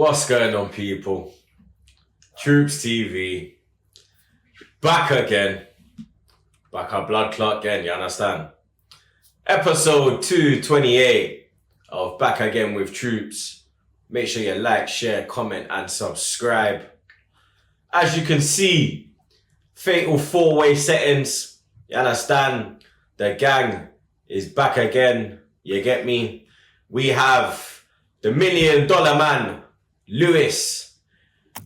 What's going on, people? TroopzTV. Back again. Back our blood clot again, you understand? Episode 228 of Back Again with Troopz. Make sure you like, share, comment, and subscribe. As you can see, fatal four-way settings. You understand? The gang is back again. You get me? We have the $1 Million Man, Lewis.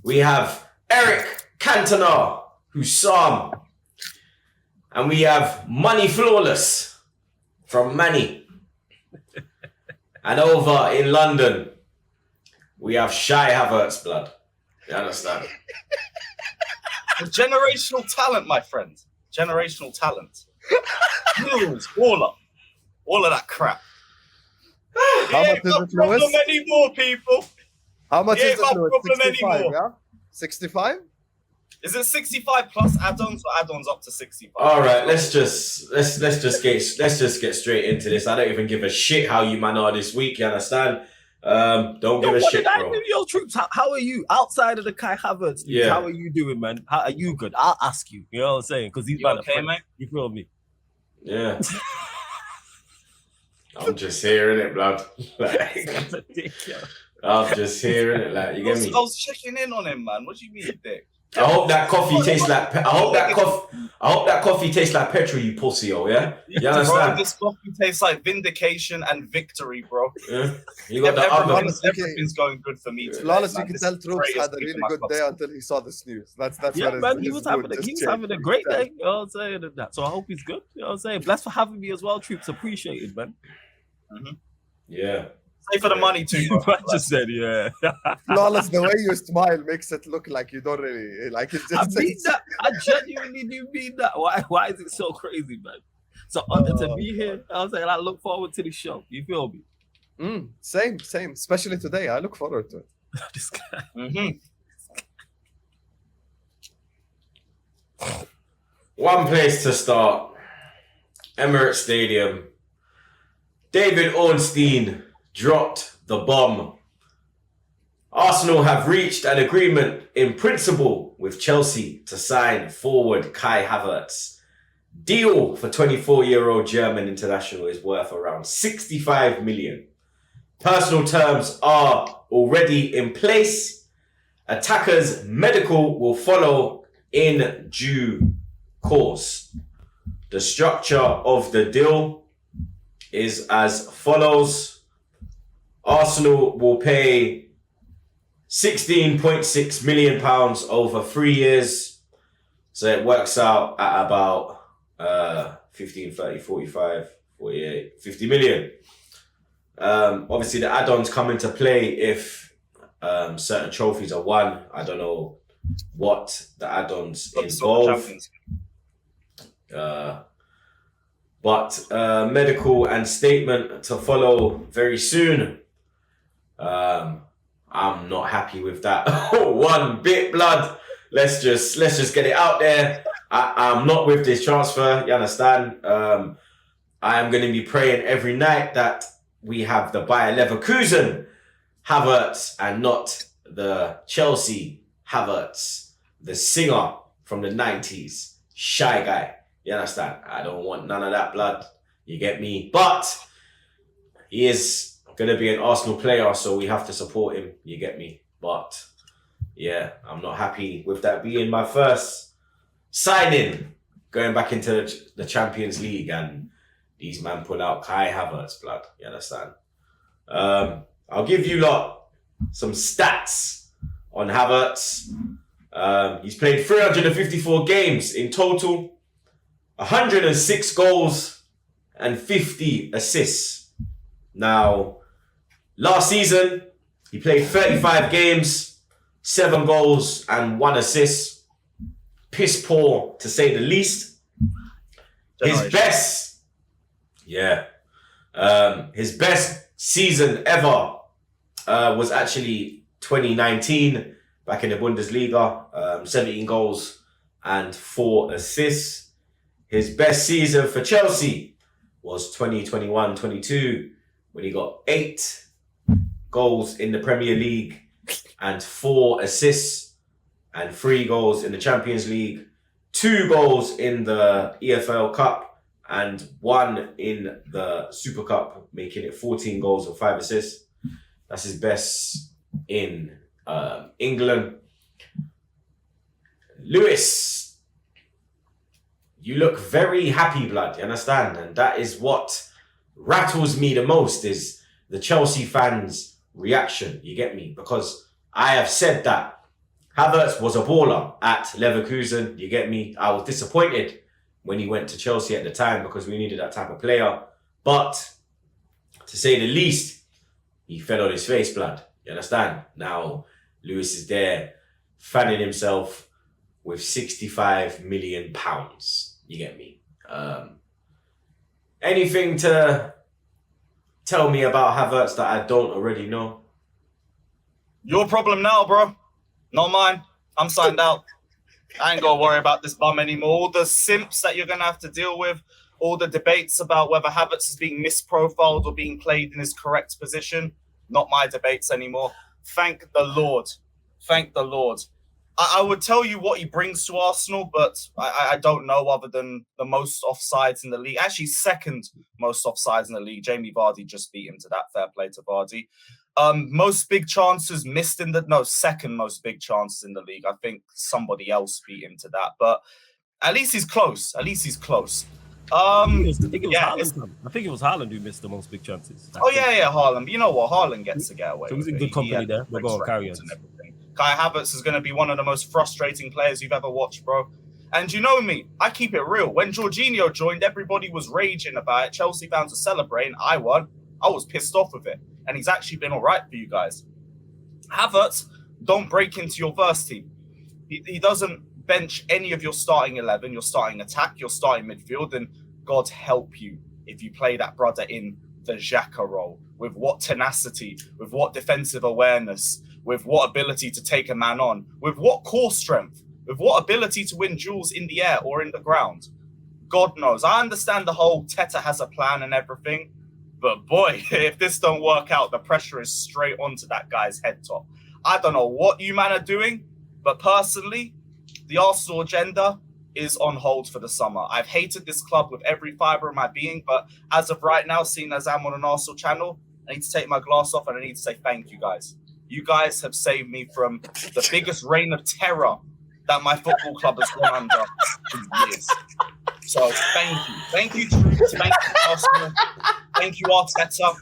We have Eric Cantona, Husam. And we have Money Flawless from Manny. And over in London, we have Shy HAVERTZ blood. You understand? Generational talent, my friend. Generational talent. Rules, all of that crap. How much is it, Lewis? Problem anymore, people. How much is it, Lewis? Problem 65, anymore. yeah? 65? Is it 65 plus add-ons or add-ons up to 65? All right, let's just get straight into this. I don't even give a shit how you man are this week. You understand? Don't give a shit, bro. Yo, Troopz, how are you outside of the Kai Havertz? Yeah. How are you doing, man? How are you good? I'll ask you. You know what I'm saying? Because he's man, okay, mate? You feel me? Yeah. I'm just hearing it, blood. Like, I'm just hearing it, like, you get me? I was checking in on him, man. What do you mean, dick? I hope that coffee tastes like. I hope that coffee tastes like petrol, you pussy, oh yeah. You Bro, understand? this coffee tastes like vindication and victory, bro. Yeah. You got the oven. Everything's going good for me. Flawless, you man. can This tell is Troopz greatest had a week really of my good day life. until he saw this news. That's Yeah, what man, his he was mood just changed. having a great day. You know what I'm saying? And that. So I hope he's good. You know what I'm saying? Blessed for having me as well, Troopz. Appreciated, man. Yeah. Say for the money too, bro. I just said, yeah. Flawless, the way you smile makes it look like you don't really like it. I Just mean that. I genuinely do mean that. Why is it so crazy, man? So to be here, I was saying I look forward to the show. You feel me? Same. Especially today, I look forward to it. This guy. One place to start. Emirates Stadium. David Ornstein dropped the bomb. Arsenal have reached an agreement in principle with Chelsea to sign forward Kai Havertz. Deal for 24-year-old German international is worth around 65 million. Personal terms are already in place. Attacker's medical will follow in due course. The structure of the deal is as follows. Arsenal will pay £16.6 million over 3 years. So it works out at about 15, 30, 45, 48, 50 million. Obviously the add-ons come into play if certain trophies are won. I don't know what the add-ons involve. But medical and statement to follow very soon. I'm not happy with that one bit, blood. Let's just get it out there. I'm not with this transfer. You understand? I am going to be praying every night that we have the Bayer Leverkusen Havertz and not the Chelsea Havertz, the singer from the 90s, Shy Guy. You understand? I don't want none of that blood. You get me? But he is going to be an Arsenal player, so we have to support him. You get me? But yeah, I'm not happy with that being my first signing going back into the Champions League, and these man pull out Kai Havertz blood. You understand? I'll give you lot some stats on Havertz. He's played 354 games in total. 106 goals and 50 assists. Now, last season, he played 35 games, 7 goals and 1 assist. Piss poor, to say the least. His best season ever was actually 2019, back in the Bundesliga. 17 goals and 4 assists. His best season for Chelsea was 2021-22, when he got 8 goals in the Premier League and 4 assists and 3 goals in the Champions League, 2 goals in the EFL Cup, and 1 in the Super Cup, making it 14 goals and 5 assists. That's his best in England. Lewis, you look very happy, blood, you understand? And that is what rattles me the most, is the Chelsea fans' reaction, you get me? Because I have said that Havertz was a baller at Leverkusen, you get me? I was disappointed when he went to Chelsea at the time because we needed that type of player. But to say the least, he fell on his face, blood, you understand? Now, Lewis is there fanning himself with £65 million, you get me? Anything to tell me about Havertz that I don't already know? Your problem now, bro. Not mine. I'm signed out. I ain't gonna worry about this bum anymore. All the simps that you're gonna have to deal with, all the debates about whether Havertz is being misprofiled or being played in his correct position, not my debates anymore. Thank the Lord. Thank the Lord. I would tell you what he brings to Arsenal, but I don't know, other than the most offsides in the league. Actually, second most offsides in the league. Jamie Vardy just beat him to that. Fair play to Vardy. Most big chances missed in the... No, second most big chances in the league. I think somebody else beat him to that. But at least he's close. At least he's close. I think it was Haaland who missed the most big chances. Yeah, Haaland. You know what? Haaland gets to get away. So he's in good company there. We're going to carry on. Kai Havertz is going to be one of the most frustrating players you've ever watched, bro. And you know me, I keep it real. When Jorginho joined, everybody was raging about it. Chelsea fans were celebrating. I won. I was pissed off with it. And he's actually been all right for you guys. Havertz, don't break into your first team. He doesn't bench any of your starting 11, your starting attack, your starting midfield. And God help you if you play that brother in the Xhaka role. With what tenacity, with what defensive awareness, with what ability to take a man on, with what core strength, with what ability to win duels in the air or in the ground. God knows. I understand the whole Teta has a plan and everything, but boy, if this don't work out, the pressure is straight onto that guy's head top. I don't know what you man are doing, but personally, the Arsenal agenda is on hold for the summer. I've hated this club with every fibre of my being, but as of right now, seeing as I'm on an Arsenal channel, I need to take my glass off and I need to say thank you guys. You guys have saved me from the biggest reign of terror that my football club has gone under in years. So thank you. Thank you, Troopz. Thank you, Arsenal. Thank you, Arteta.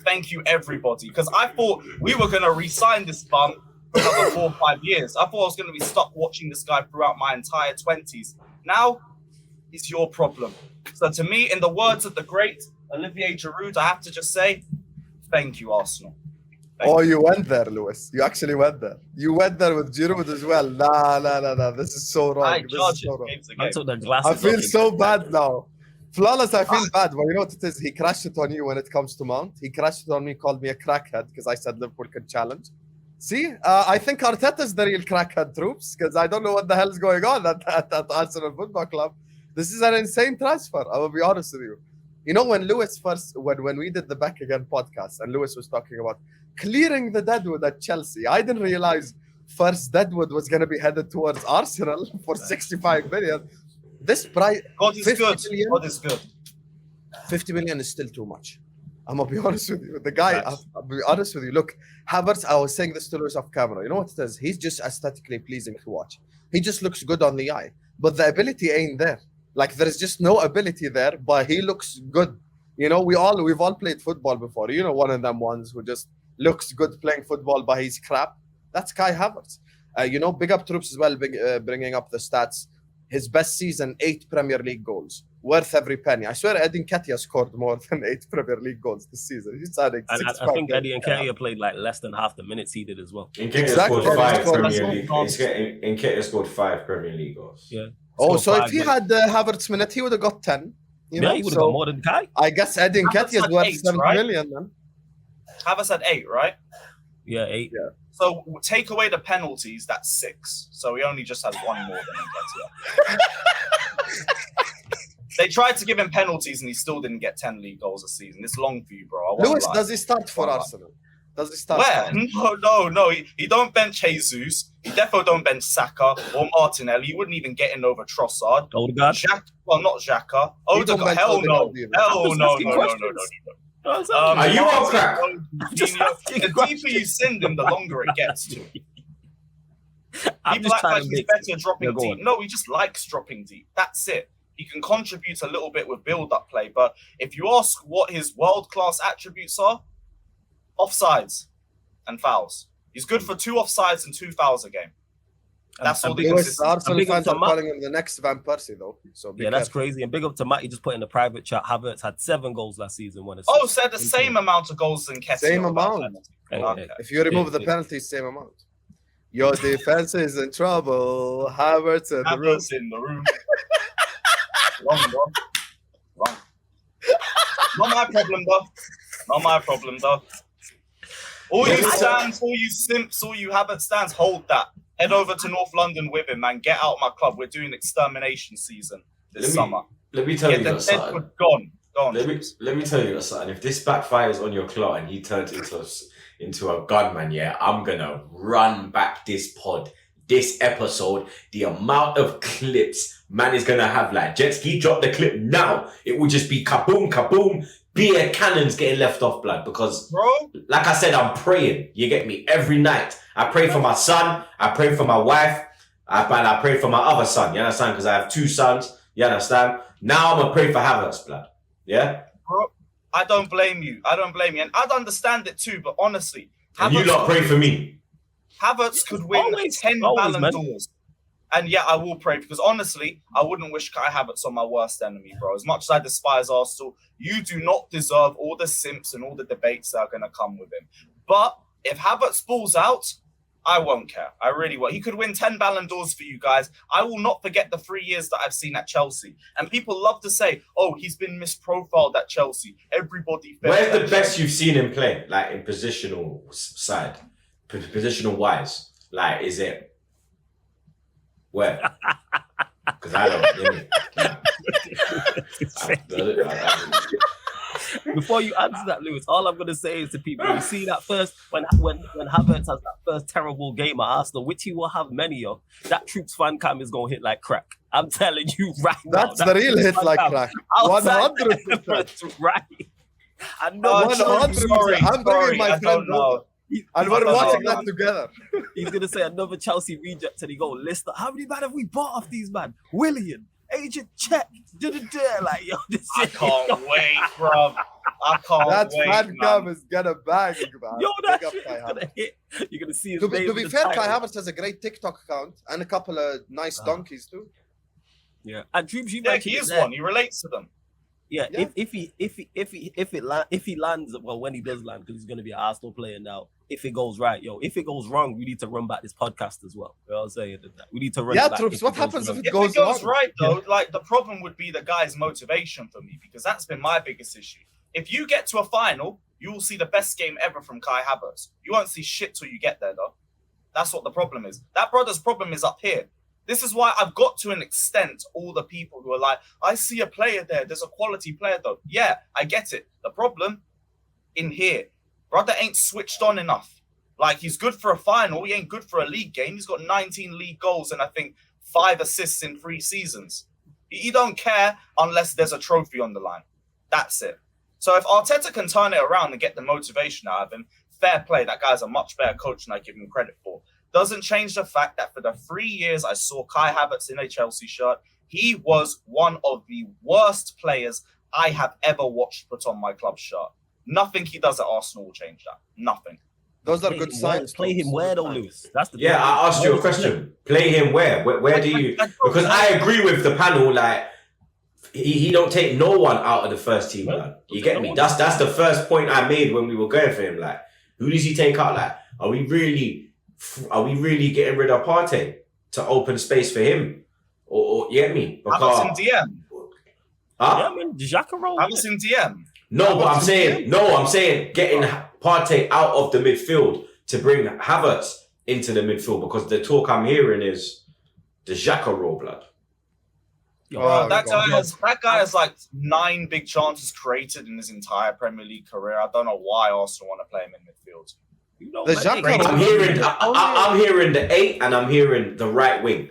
Thank you, everybody. Because I thought we were going to re-sign this bum for another 4 or 5 years. I thought I was going to be stuck watching this guy throughout my entire 20s. Now, it's your problem. So to me, in the words of the great Olivier Giroud, I have to just say, thank you, Arsenal. You went there, Lewis. You actually went there. You went there with Giroud as well. Nah. This is so wrong. I feel so bad now. Flawless, I feel bad. But you know what it is? He crashed it on you when it comes to Mount. He crashed it on me, called me a crackhead because I said Liverpool could challenge. See, I think Arteta is the real crackhead, Troopz, because I don't know what the hell is going on at Arsenal Football Club. This is an insane transfer. I will be honest with you. You know, when Lewis first, when we did the Back Again podcast and Lewis was talking about clearing the deadwood at Chelsea, I didn't realize first deadwood was going to be headed towards Arsenal for 65 million. This price, God is good. God is good. 50 million is still too much. I'm going to be honest with you. The guy, I'll be honest with you. Look, Havertz, I was saying this to Lewis off camera. You know what it is? He's just aesthetically pleasing to watch. He just looks good on the eye. But the ability ain't there. Like, there's just no ability there, but he looks good. You know, we've all played football before. You know, one of them ones who just looks good playing football, but he's crap. That's Kai Havertz. You know, big up Troopz as well, bringing up the stats. His best season, 8 Premier League goals. Worth every penny. I swear Eddie Nketiah scored more than 8 Premier League goals this season. He's adding I think Eddie Nketiah played like less than half the minutes he did as well. Nketiah scored 5 Premier League. Nketiah scored 5 Premier League goals. Yeah. Oh, so if he had Havertz minute, he would have got 10. You know? He would have got more than Kai. I guess Eddie Nketiah is worth 70 million, man. Havertz had 8, right? Yeah, 8. Yeah. So take away the penalties, that's 6. So he only just has 1 more than Nketiah. They tried to give him penalties and he still didn't get 10 league goals a season. It's long for you, bro. Lewis, does he start for Arsenal? Does he start? Where? No. He don't bench Jesus. He definitely don't bench Saka or Martinelli. He wouldn't even get in over Trossard. Odegaard? Not Xhaka. Odegaard. Hell no. Are you on crack? The deeper you send him, the longer it gets to. People act like he's better dropping deep. No, he just likes dropping deep. That's it. He can contribute a little bit with build-up play, but if you ask what his world-class attributes are, offsides and fouls. He's good for 2 offsides and 2 fouls a game. That's all the consistency. Arsenal fans are calling him the next Van Persie, though. So yeah, that's crazy. And big up to Matt. He just put in the private chat. Havertz had 7 goals last season. Said the same amount of goals than Kessie. Same amount. Okay. If you remove the penalties, same amount. Your defense is in trouble. Havertz in the room. Wrong, bro. Wrong. Not my problem, though. All you stands, all you simps, all you Havertz stands, hold that. Head over to North London with him, man. Get out of my club. We're doing extermination season this summer. Let me tell you something. Gone. Let me tell you something. If this backfires on your claw and he turns into a gunman, yeah, I'm gonna run back this pod, this episode. The amount of clips man is gonna have, like jet ski, drop the clip now. It will just be kaboom, kaboom. Beer cannons getting left off, blood, because, like I said, I'm praying. You get me? Every night. I pray for my son. I pray for my wife. I pray for my other son. You understand? Because I have 2 sons. You understand? Now I'm going to pray for Havertz, blood. Yeah? Bro, I don't blame you. And I'd understand it too, but honestly. And you lot pray for me. Havertz could win 10 Ballon d'Ors. And yeah, I will pray, because honestly, I wouldn't wish Kai Havertz on my worst enemy, bro. As much as I despise Arsenal, you do not deserve all the simps and all the debates that are going to come with him. But if Havertz balls out, I won't care. I really won't. He could win 10 Ballon d'Ors for you guys. I will not forget the 3 years that I've seen at Chelsea. And people love to say, oh, he's been misprofiled at Chelsea. Everybody. Where's the best you've seen him play? Like in positional side, positional wise. Like, is it? Where? Because I don't. Before you answer that, Lewis, all I'm gonna say is to people: you see that first when Havertz has that first terrible game at Arsenal, which he will have many of. That Troopz fan cam is gonna hit like crack. I'm telling you right now. That's the real hit like crack. 100%. Right. I know. 100%. I'm bringing my friend over. And we're watching that together. He's going to say another Chelsea reject and he go, Lister, how many man have we bought off these, man? William, Agent Check, like, yo, this I can't wait, bro. I can't that wait, That fan cam is going to bang, man. Yo, that shit is going to hit. You're going to see his To name be fair, Kai Havertz has a great TikTok account and a couple of nice donkeys, too. Yeah. And Troopz, he is one. He relates to them. Yeah, if he lands, well, when he does land, because he's going to be an Arsenal player now. If it goes right, if it goes wrong, we need to run back this podcast as well. You know what I'm saying? We need to run. Yeah, back Troopz. What happens if it goes wrong? Right though? Like the problem would be the guy's motivation for me, because that's been my biggest issue. If you get to a final, you will see the best game ever from Kai Havertz. You won't see shit till you get there, though. That's what the problem is. That brother's problem is up here. This is why I've got to an extent all the people who are like, I see a player there. There's a quality player, though. Yeah, I get it. The problem in here, brother ain't switched on enough. Like, he's good for a final. He ain't good for a league game. He's got 19 league goals and I think 5 assists in 3 seasons. He don't care unless there's a trophy on the line. That's it. So if Arteta can turn it around and get the motivation out of him, fair play. That guy's a much better coach than I give him credit for. Doesn't change the fact that for the 3 years I saw Kai Havertz in a Chelsea shirt, he was one of the worst players I have ever watched put on my club shirt. Nothing he does at Arsenal will change that. Nothing. Those are good signs. Play him where though, Lewis? That's the yeah. I asked you a question. Play him where? Where do you? Because I agree with the panel. Like he don't take no one out of the first team. Like, you get me? That's the first point I made when we were going for him. Like, who does he take out? Like, are we really getting rid of Partey to open space for him? Or you get me? Because I was in DM. Huh? Yeah, I mean, Xhaka I was in DM. No, but I'm saying getting Partey out of the midfield to bring Havertz into the midfield, because the talk I'm hearing is the Xhaka role, blood. That guy has like 9 big chances created in his entire Premier League career. I don't know why Arsenal want to play him in midfield. know, The man. Xhaka I'm hearing the 8 and I'm hearing the right wing.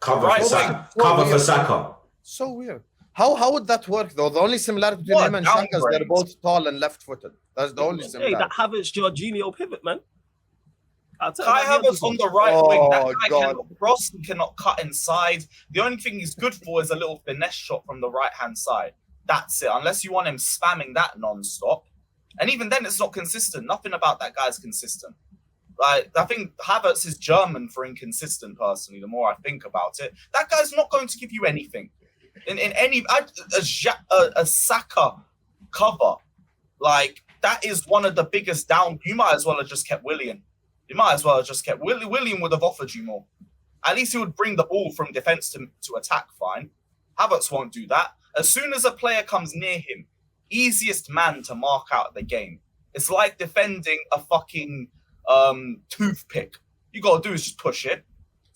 Cover for Saka. So weird. How would that work though? The only similarity between him and Xhaka is they're both tall and left-footed. That's the only similarity. Hey, that Havertz Jorginho pivot, man. Kai Havertz on the right wing. That guy cannot cross and cannot cut inside. The only thing he's good for is a little finesse shot from the right-hand side. That's it. Unless you want him spamming that non-stop. And even then, it's not consistent. Nothing about that guy's consistent. Like, I think Havertz is German for inconsistent, personally, the more I think about it. That guy's not going to give you anything. In any... A Saka cover, like, that is one of the biggest down... You might as well have just kept Willian. You might as well have just kept... Willian would have offered you more. At least he would bring the ball from defense to attack, fine. Havertz won't do that. As soon as a player comes near him, easiest man to mark out the game. It's like defending a fucking toothpick. You got to do is just push it,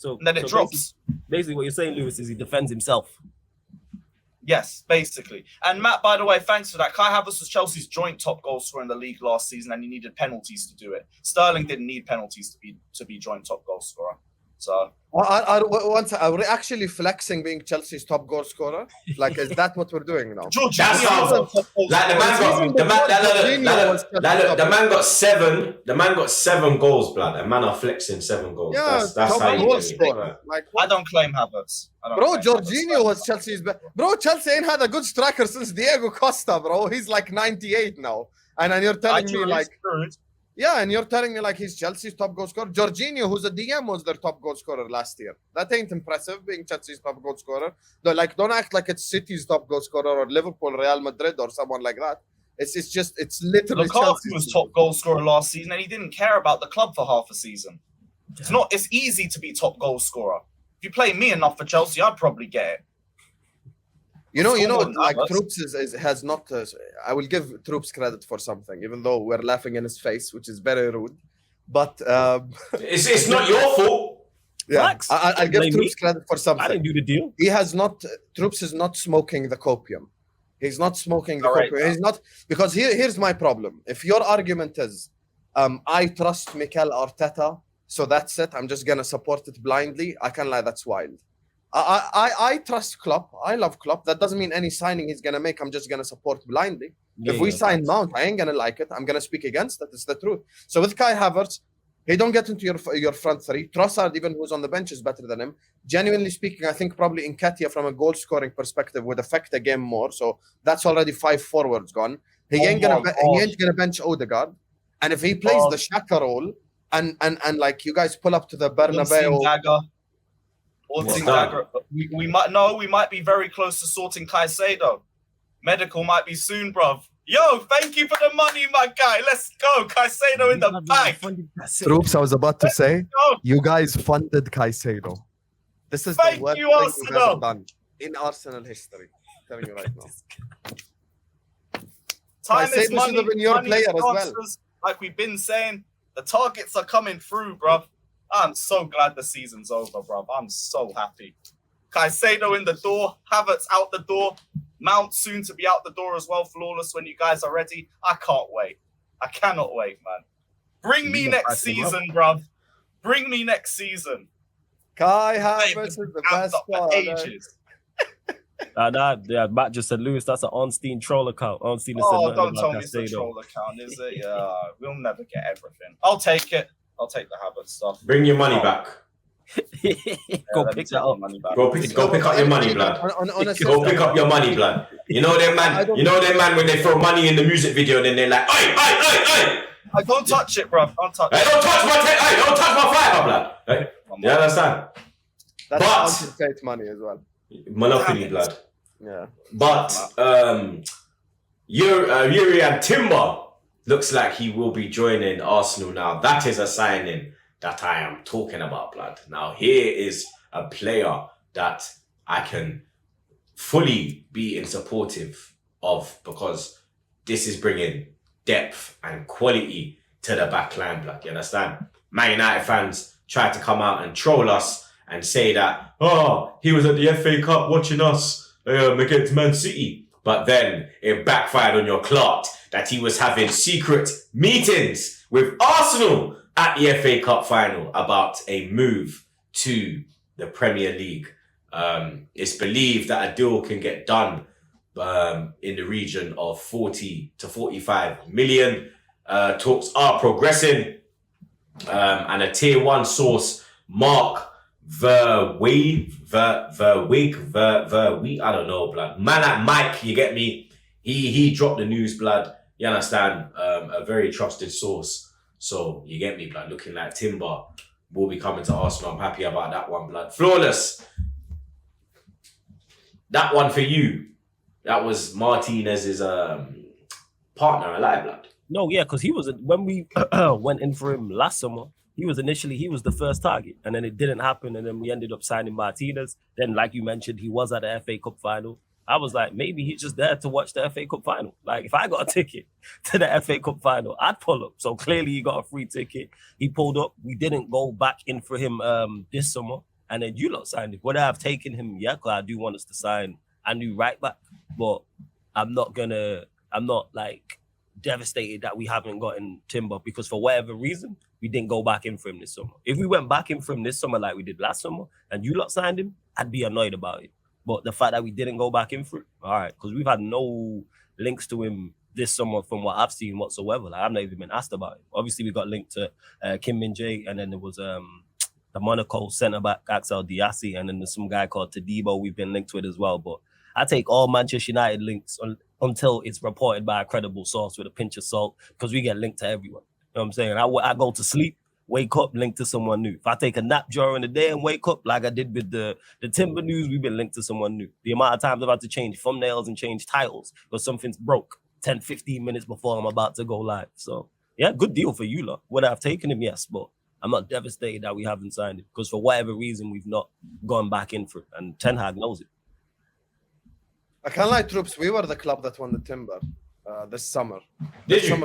and then it drops. Basically, what you're saying, Lewis, is he defends himself. Yes, basically. And Matt, by the way, thanks for that. Kai Havertz was Chelsea's joint top goal scorer in the league last season, and he needed penalties to do it. Sterling didn't need penalties to be joint top goal scorer. So are we actually flexing being Chelsea's top goal scorer? Like, is that what we're doing now? That's how. Like the man got 7. The man got 7 goals, blood. And man are flexing 7 goals. Yeah, that's how you goal do scorer. it. Like, I don't claim Havertz. Bro, Jorginho was Chelsea's best. Bro, Chelsea ain't had a good striker since Diego Costa, bro. He's like 98 now, and you're telling me like. Yeah, and you're telling me like he's Chelsea's top goal scorer. Jorginho, who's a DM, was their top goal scorer last year. That ain't impressive, being Chelsea's top goal scorer. Don't act like it's City's top goal scorer or Liverpool, Real Madrid, or someone like that. It's literally Lukaku Chelsea's was top goal scorer last season, and he didn't care about the club for half a season. It's easy to be top goal scorer. If you play me enough for Chelsea, I'd probably get it. You know, like Troopz has not. I will give Troopz credit for something, even though we're laughing in his face, which is very rude. But it's not your fault. Yeah, I'll give Troopz credit for something. I didn't do the deal. He has not. Troopz is not smoking the copium. He's not smoking the copium. He's not, because here's my problem. If your argument is, I trust Mikel Arteta, so that's it. I'm just gonna support it blindly. I can't lie. That's wild. I trust Klopp. I love Klopp. That doesn't mean any signing he's gonna make, I'm just gonna support blindly. If we sign Mount, I ain't gonna like it. I'm gonna speak against it. It's the truth. So with Kai Havertz, he don't get into your front three. Trossard, even who's on the bench, is better than him. Genuinely speaking, I think probably Nketiah from a goal scoring perspective would affect the game more. So that's already 5 forwards gone. He ain't gonna bench Odegaard. And if he plays the Xhaka role and like you guys pull up to the Bernabeu. We might be very close to sorting Caicedo. Medical might be soon, bruv. Yo, thank you for the money, my guy. Let's go. Caicedo in the bag. Troopz, I was about to say, you guys funded Caicedo. This is the worst thing you've ever done in Arsenal history. I'm telling you right now. Time is money. Should have been your player as well. Like we've been saying, the targets are coming through, bruv. I'm so glad the season's over, bruv. I'm so happy. Caicedo in the door, Havertz out the door, Mount soon to be out the door as well, flawless when you guys are ready. I can't wait. I cannot wait, man. Bring me next season, bruv. Bring me next season. Kai Havertz is the best player. Yeah, Matt just said, Lewis, that's an Ornstein troll account. Ornstein said, don't tell me it's a troll account, is it? Yeah, we'll never get everything. I'll take it. I'll take the Havertz stuff. Bring your money back. Go pick that up. Go pick up your money, blood. Go pick up your money, blood. You know them man. You know them man when they throw money in the music video and then they're like, "Oi!" I don't touch it, bro. Don't touch it. Don't touch my fiver, blood. Right? You understand? That's but money as well. Monopoly, blood. Yeah. But Yuri and Timber looks like he will be joining Arsenal now. That is a signing that I am talking about, blood. Now, here is a player that I can fully be in supportive of because this is bringing depth and quality to the back line, blood. You understand? Man United fans try to come out and troll us and say that, he was at the FA Cup watching us against Man City. But then it backfired on your clerk that he was having secret meetings with Arsenal at the FA Cup final about a move to the Premier League. It's believed that a deal can get done in the region of 40 to 45 million. Talks are progressing. And a tier 1 source, Mark Verwig, I don't know, blood. Man at Mike, you get me? He dropped the news, blood. You understand? A very trusted source. So, you get me, blood? Looking like Timber will be coming to Arsenal. I'm happy about that one, blood. Flawless. That one for you. That was Martinez's partner alive, blood. No, yeah, because he was when we went in for him last summer. He was the first target, and then it didn't happen, and then we ended up signing Martinez. Then, like you mentioned, he was at the FA Cup final. I was like, maybe he's just there to watch the FA Cup final. Like, if I got a ticket to the FA Cup final, I'd pull up. So clearly, he got a free ticket. He pulled up. We didn't go back in for him this summer, and then you lot signed him. Would I have taken him? Yeah, because I do want us to sign a new right back, but I'm not like devastated that we haven't gotten Timber, because for whatever reason we didn't go back in for him this summer. If we went back in for him this summer like we did last summer and you lot signed him, I'd be annoyed about it. But the fact that we didn't go back in for it, all right, because we've had no links to him this summer from what I've seen whatsoever. Like, I've not even been asked about it. Obviously we got linked to Kim Min-jae, and then there was the Monaco centre back Axel Diassi, and then there's some guy called Tadibo we've been linked with as well. But I take all Manchester United links until it's reported by a credible source with a pinch of salt, because we get linked to everyone. You know what I'm saying? I go to sleep, wake up, linked to someone new. If I take a nap during the day and wake up, like I did with the Timber news, we've been linked to someone new. The amount of times I've had to change thumbnails and change titles because something's broke 10, 15 minutes before I'm about to go live. So, yeah, good deal for you lot. Would I have taken him? Yes, but I'm not devastated that we haven't signed him, because for whatever reason, we've not gone back in for it, and Ten Hag knows it. I can't lie, Troopz. We were the club that won the Timber this summer. Did you?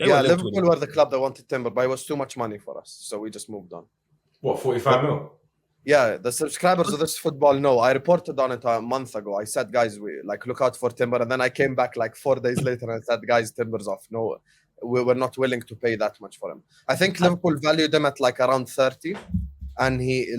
Liverpool were the club that wanted Timber, but it was too much money for us, so we just moved on. What, 45 mil? Yeah, the subscribers of this football know. I reported on it a month ago. I said, guys, we look out for Timber, and then I came back like 4 days later and I said, guys, Timber's off. No, we were not willing to pay that much for him. I think Liverpool valued him at like around 30. And he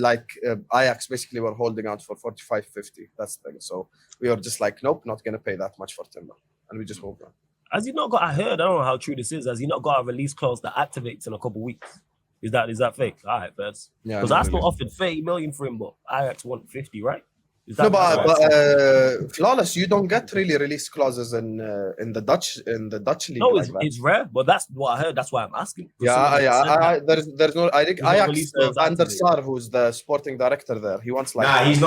Ajax basically were holding out for 45, 50. That's the thing. So we were just like, nope, not going to pay that much for Timber. And we just moved on. Has he not got, I heard, I don't know how true this is, has he not got a release clause that activates in a couple of weeks? Is that fake? All right, first. Because Arsenal offered 30 million for him, but Ajax want 50, right? No, but Flawless, you don't get really release clauses in the Dutch league. No, it's rare, but that's what I heard. That's why I'm asking. There's no. I think Ajax, Banter, who's the sporting director there, he wants like. Nah, it's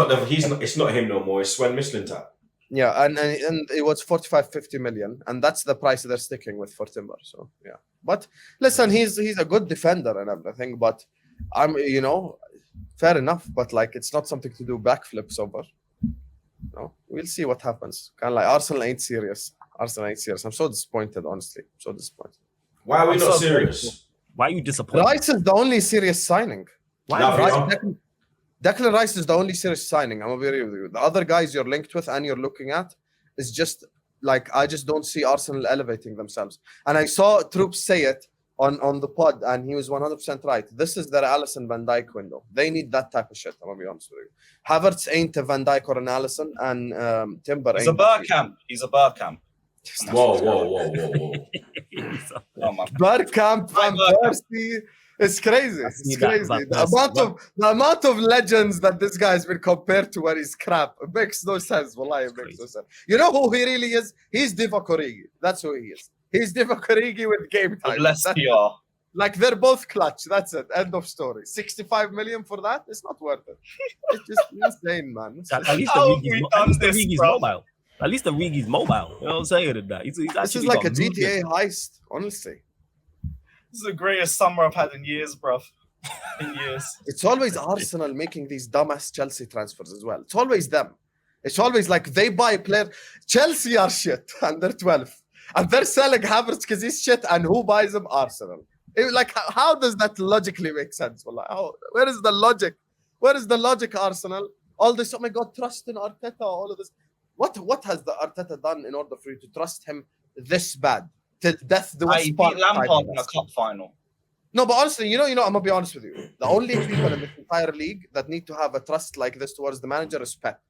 not him no more. It's Sven Mislintat. Yeah, and it was 45, 50 million, and that's the price they're sticking with for Timber. So yeah, but listen, he's a good defender and everything, but fair enough, but like it's not something to do backflips over. No, we'll see what happens. Kind of like Arsenal ain't serious. I'm so disappointed, honestly. So disappointed. Why are we not serious? Why are you disappointed? Rice is the only serious signing. Declan Rice is the only serious signing. I'm gonna be real with you. The other guys you're linked with and you're looking at is just like, I just don't see Arsenal elevating themselves. And I saw Troopz say it on the pod, and he was 100% right. This is their Alisson Van Dijk window. They need that type of shit. I'm gonna be honest with you. Havertz ain't a Van Dijk or an Alisson, and Timber. He's a Bergkamp. He's a Bergkamp. Whoa. Bergkamp, Van Persie. It's crazy. It's crazy. The amount of legends that this guy has been compared to where he's crap. It makes no sense. Wallahi, it makes no sense. You know who he really is? He's Divock Origi. That's who he is. He's Divock Origi with game time. Bless PR. Like, they're both clutch. That's it. End of story. 65 million for that? It's not worth it. It's just insane, man. At least Origi's mobile. At least the Origi's mobile. You know what I'm saying? This is like a GTA heist, honestly. This is the greatest summer I've had in years, bruv. In years. It's always Arsenal making these dumbass Chelsea transfers as well. It's always them. It's always like they buy a player. Chelsea are shit and they're 12. And they're selling Havertz because he's shit, and who buys him? Arsenal. How does that logically make sense? Where is the logic? Where is the logic, Arsenal? All this, oh my God, trust in Arteta, all of this. What has the Arteta done in order for you to trust him this bad? Till death do I beat Lampard in a cup final. No, but honestly, you know, I'm gonna be honest with you. The only people in this entire league that need to have a trust like this towards the manager is Pep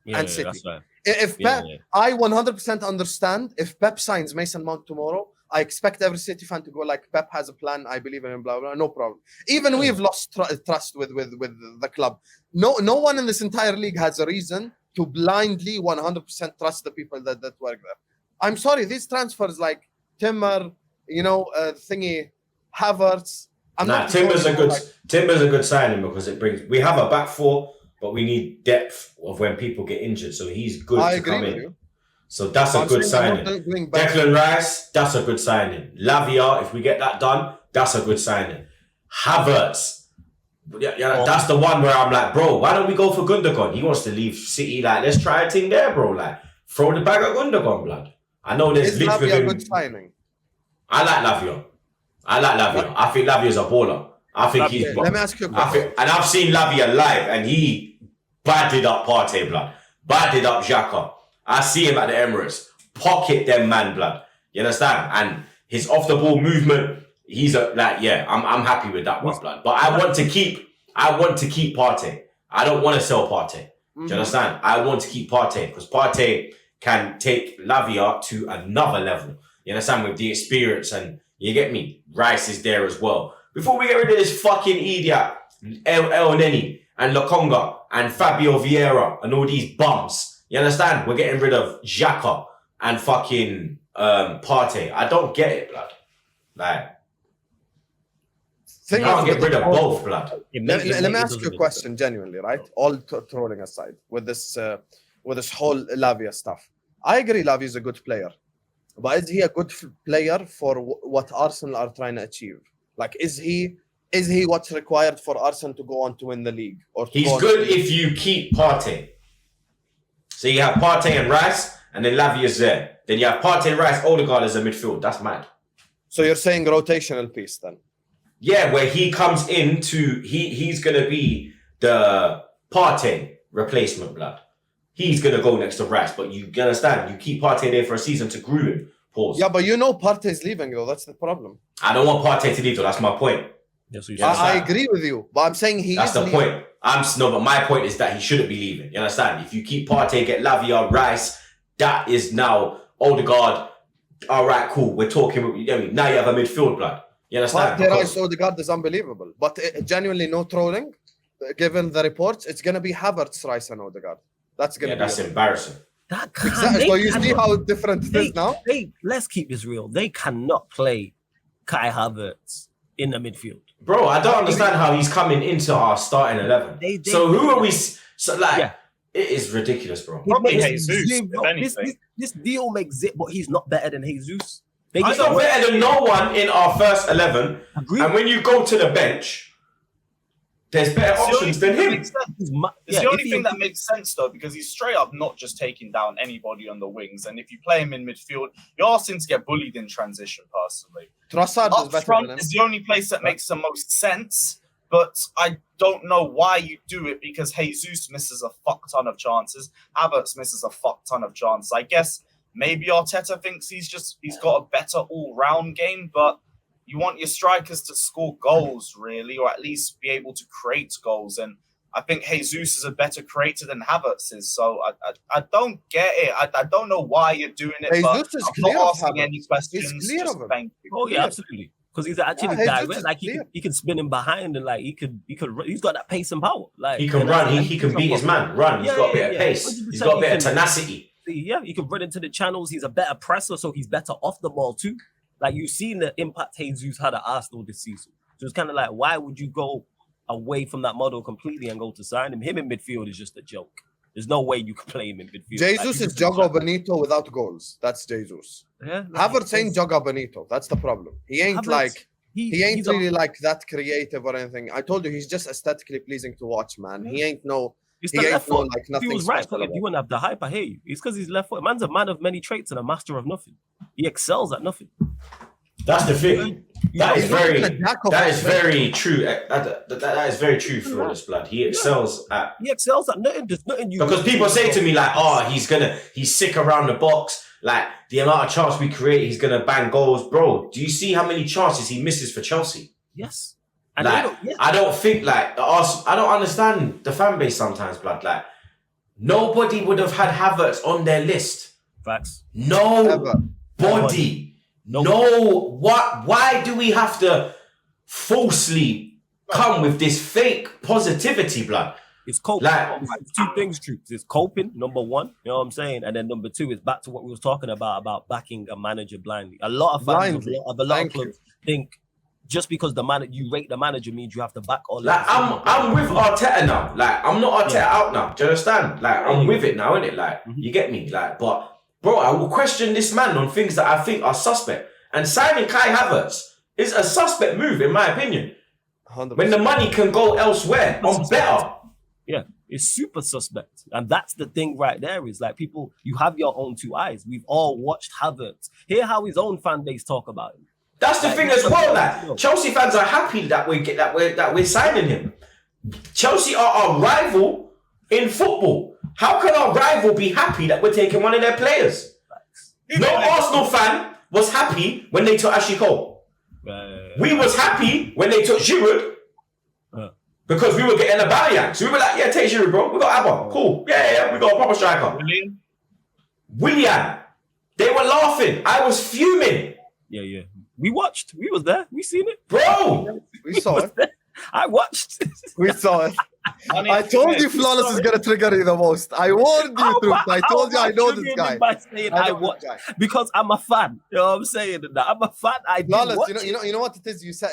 and City. That's right. If Pep, I 100% understand. If Pep signs Mason Mount tomorrow, I expect every City fan to go like, Pep has a plan. I believe in him. Blah blah. No problem. Even we've lost trust with the club. No one in this entire league has a reason to blindly 100% trust the people that work there. I'm sorry, these transfers like Timber, you know, thingy. Havertz. Timber's a good signing because it brings. We have a back four, but we need depth of when people get injured. So he's good to come in. So that's a good signing. Declan Rice, that's a good signing. Lavia, if we get that done, that's a good signing. Havertz, that's the one where I'm like, bro, why don't we go for Gundogan? He wants to leave City. Like, let's try a thing there, bro. Like, throw the bag at Gundogan, blood. I know there's links with him. Good signing. I like Lavia. I think Lavia's a baller. I think he's. Let me ask you a question. And I've seen Lavia live, and he badded up Partey, blood. Badded up Xhaka. I see him at the Emirates. Pocket them, man, blood. You understand? And his off the ball movement, he's I'm happy with that one, blood. But I want to keep Partey. I don't want to sell Partey. Do you understand? I want to keep Partey because Partey can take Lavia to another level. You understand? With the experience and. You get me? Rice is there as well. Before we get rid of this fucking idiot, El Neni and Lokonga and Fabio Vieira and all these bums. You understand? We're getting rid of Xhaka and fucking Partey. I don't get it, blood. Like, you can't get rid of both, blood. Let me ask you a question, genuinely, right? All trolling aside, with this whole Lavia stuff. I agree Lavia is a good player. But is he a good player for what Arsenal are trying to achieve? Like, is he what's required for Arsenal to go on to win the league? He's good if you keep Partey. So you have Partey and Rice, and then Lavia's there. Then you have Partey, Rice, Odegaard as a midfield. That's mad. So you're saying rotational piece then? Yeah, where he comes into he's gonna be the Partey replacement, blood. He's going to go next to Rice, but you understand, you keep Partey there for a season to groom him. Pause. Yeah, but you know Partey's leaving, though. That's the problem. I don't want Partey to leave, though. That's my point. Yes, I agree with you, but I'm saying That's the point. But my point is that he shouldn't be leaving. You understand? If you keep Partey, get Lavia, Rice, that is now Odegaard. All right, cool. We're talking. Now you have a midfield, blood. You understand? Partey, Rice, Odegaard is unbelievable. But genuinely, no trolling. Given the reports, it's going to be Havertz, Rice, and Odegaard. That's embarrassing. So you see how different it is now? Let's keep this real. They cannot play Kai Havertz in the midfield. Bro, I don't understand how he's coming into our starting 11. So who are we? It is ridiculous, bro. Probably Jesus, this deal makes it, but he's not better than Jesus. He's not better than no one in our first 11. Agreed. And when you go to the bench, there's better options than him. It's the only thing that makes sense, though, because he's straight up not just taking down anybody on the wings. And if you play him in midfield, you're asking to get bullied in transition, personally. Trossard up front is the only place that makes the most sense. But I don't know why you do it, because Jesus misses a fuck ton of chances. Havertz misses a fuck ton of chances. I guess maybe Arteta thinks he's got a better all-round game, but you want your strikers to score goals, really, or at least be able to create goals. And I think Jesus is a better creator than Havertz is. So I don't get it. I don't know why you're doing it. Jesus is I'm not asking any questions. He's clear of him. Thank you. Oh yeah, absolutely. Because he's actually direct. Like he can spin him behind, and like he could. He's got that pace and power. Like he can run. He can beat his man. Run. He's got a bit of pace. He's got a bit of tenacity. Yeah, he can run into the channels. He's a better presser, so he's better off the ball too. Like, you've seen the impact Jesus had at Arsenal this season. So it's kind of like, why would you go away from that model completely and go to sign him? Him in midfield is just a joke. There's no way you can play him in midfield. Jesus is Jogo Benito without goals. That's Jesus. Yeah, Havertz ain't Jogo Benito. That's the problem. He ain't Havertz, he ain't really like that creative or anything. I told you, he's just aesthetically pleasing to watch, man. He ain't no... It's the left foot. Like nothing. If he was right foot, you wouldn't have the hype. I hear you. It's because he's left foot. Man's a man of many traits and a master of nothing. He excels at nothing. That's the thing. That is very true. That is very true, Flawless Blood. He excels at nothing. There's nothing you because people say to me like, "Oh, he's sick around the box." Like the amount of chance we create, he's gonna bang goals, bro. Do you see how many chances he misses for Chelsea? Yes. And like, I don't think like I don't understand the fan base sometimes, Blood. Like nobody would have had Havertz on their list. Facts. Nobody. No, why do we have to falsely come with this fake positivity, Blood? It's coping. Like, it's two things, Troopz. It's coping, number one, you know what I'm saying? And then number two is back to what we was talking about backing a manager blindly. A lot of fans of a lot of clubs think just because you rate the manager means you have to back all like I'm with Arteta now. Like I'm not Arteta out now. Do you understand? Like I'm with it now, innit? Like you get me? Like, but bro, I will question this man on things that I think are suspect. And signing Kai Havertz is a suspect move, in my opinion. 100%. When the money can go elsewhere on better. Yeah, it's super suspect. And that's the thing right there is like people, you have your own two eyes. We've all watched Havertz. Hear how his own fan base talk about him. That's the thing as well. Like Chelsea fans are happy that we're signing him. Chelsea are our rival in football. How can our rival be happy that we're taking one of their players? No Arsenal fan was happy when they took Ashley Cole. We was happy when they took Giroud. Because we were getting a Bayern. So we were like, yeah, take Giroud, bro. We got Abba. Cool. Yeah. We got a proper striker. Willian. They were laughing. I was fuming. Yeah. We watched. We was there. We seen it. Bro. We saw it. I watched. We saw it. I told you Flawless is going to trigger you the most. I warned you, Troopz. I told you I know this guy. By saying I watched because I'm a fan. You know what I'm saying? I'm a fan. Flawless, you know what it is? You say,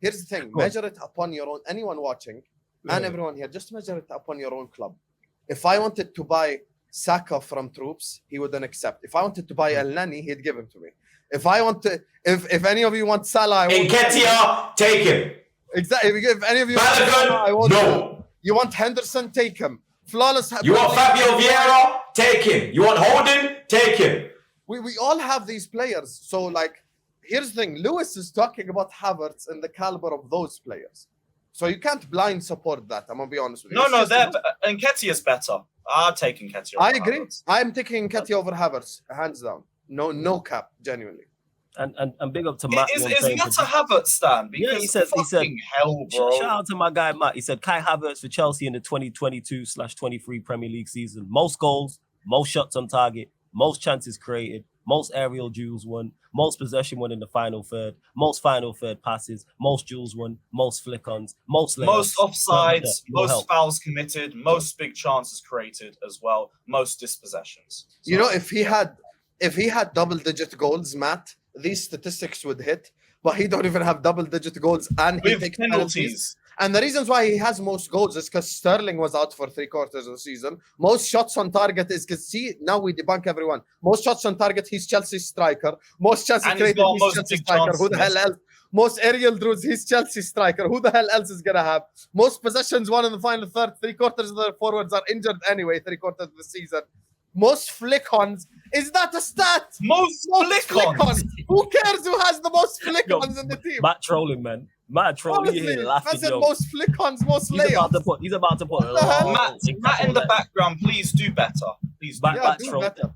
here's the thing. Measure it upon your own. Anyone watching and everyone here, just measure it upon your own club. If I wanted to buy Saka from Troopz, he wouldn't accept. If I wanted to buy El Nani, he'd give him to me. If I want to, if any of you want Salah, Nketiah, take him. Exactly. If any of you no. You want Henderson, take him. Flawless. You want Fabio Vieira, take him. You want Holden, take him. We all have these players. So like, here's the thing. Lewis is talking about Havertz and the caliber of those players. So you can't blind support that. I'm gonna be honest with you. No, Nketiah's better. I'll take Nketiah. I agree. Havertz. I'm taking Nketiah over Havertz, hands down. No cap, genuinely. And big up to Matt. Is that a Havertz stand? Yeah, he said, hell, bro. Shout out to my guy Matt. He said Kai Havertz for Chelsea in the 2022/23 Premier League season. Most goals, most shots on target, most chances created, most aerial duels won, most possession won in the final third, most final third passes, most duels won, most flick-ons, most offsides, most fouls committed, most big chances created as well, most dispossessions. So, you know, if he had double-digit goals, Matt, these statistics would hit, but he don't even have double-digit goals and he takes penalties. And the reasons why he has most goals is because Sterling was out for 3/4 of the season. Most shots on target is because, see, now we debunk everyone. Most shots on target, he's Chelsea's striker. Most chances created, he's Chelsea's striker. Who the hell else? Most aerial duels, he's Chelsea's striker. Who the hell else is going to have? Most possessions won in the final third. 3/4 of the forwards are injured anyway, 3/4 of the season. Most flick-ons. Is that a stat? Most flick-ons. Who cares who has the most flick-ons in the team? Matt trolling, man. Matt trolling. I said most flick-ons, most layups. He's about to put Matt in the background, please do better. Please do better.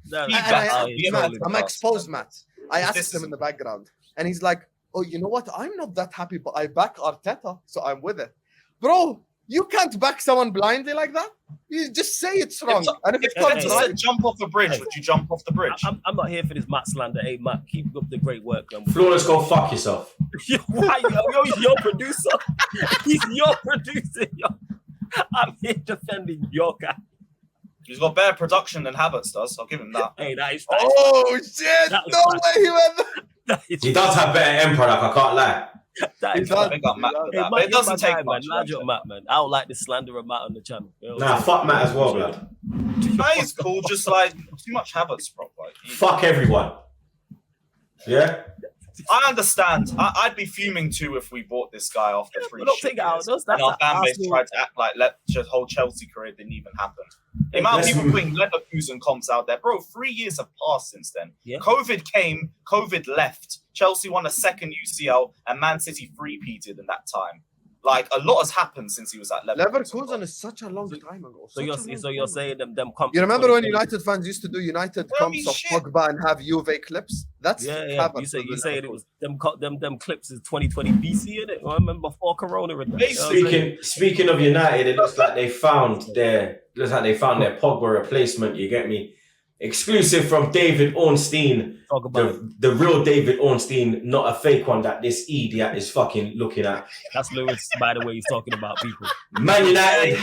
I'm exposed, Matt. I asked him in the background. And he's like, oh, you know what? I'm not that happy, but I back Arteta, so I'm with it. Bro, you can't back someone blindly like that. You just say it's wrong. And if it's right, jump off the bridge, would you jump off the bridge? I'm not here for this Matt slander. Hey, Matt, keep up the great work. Flawless, go fuck yourself. Why? He's your producer. He's your producer. I'm here defending your guy. He's got better production than Havertz does. I'll give him that. Hey, that is. Oh shit! No way he went there. He does have better end product. I can't lie. It doesn't take much. Large up Matt, man. I don't like the slander of Matt on the channel. Nah, fuck Matt as well, blood. That is cool. Just like too much Havertz, bro. Fuck everyone. Yeah. I understand. I'd be fuming too if we bought this guy off the free shit. And our fan base tried to act like the whole Chelsea career didn't even happen. The amount of people putting Leverkusen comps out there, bro. 3 years have passed since then. Yeah. COVID came, COVID left. Chelsea won a second UCL, and Man City three-peated in that time. Like, a lot has happened since he was at Leverkusen is such a long time ago. So you're saying them comps. You remember when United fans used to do United comps of Pogba and have Juve clips? That's You say it was them clips is 2020 BC in it. I remember before Corona. Speaking of United, it looks like they found their Pogba replacement. You get me? Exclusive from David Ornstein, the real David Ornstein, not a fake one that this idiot is fucking looking at. That's Lewis, by the way, he's talking about people. Man United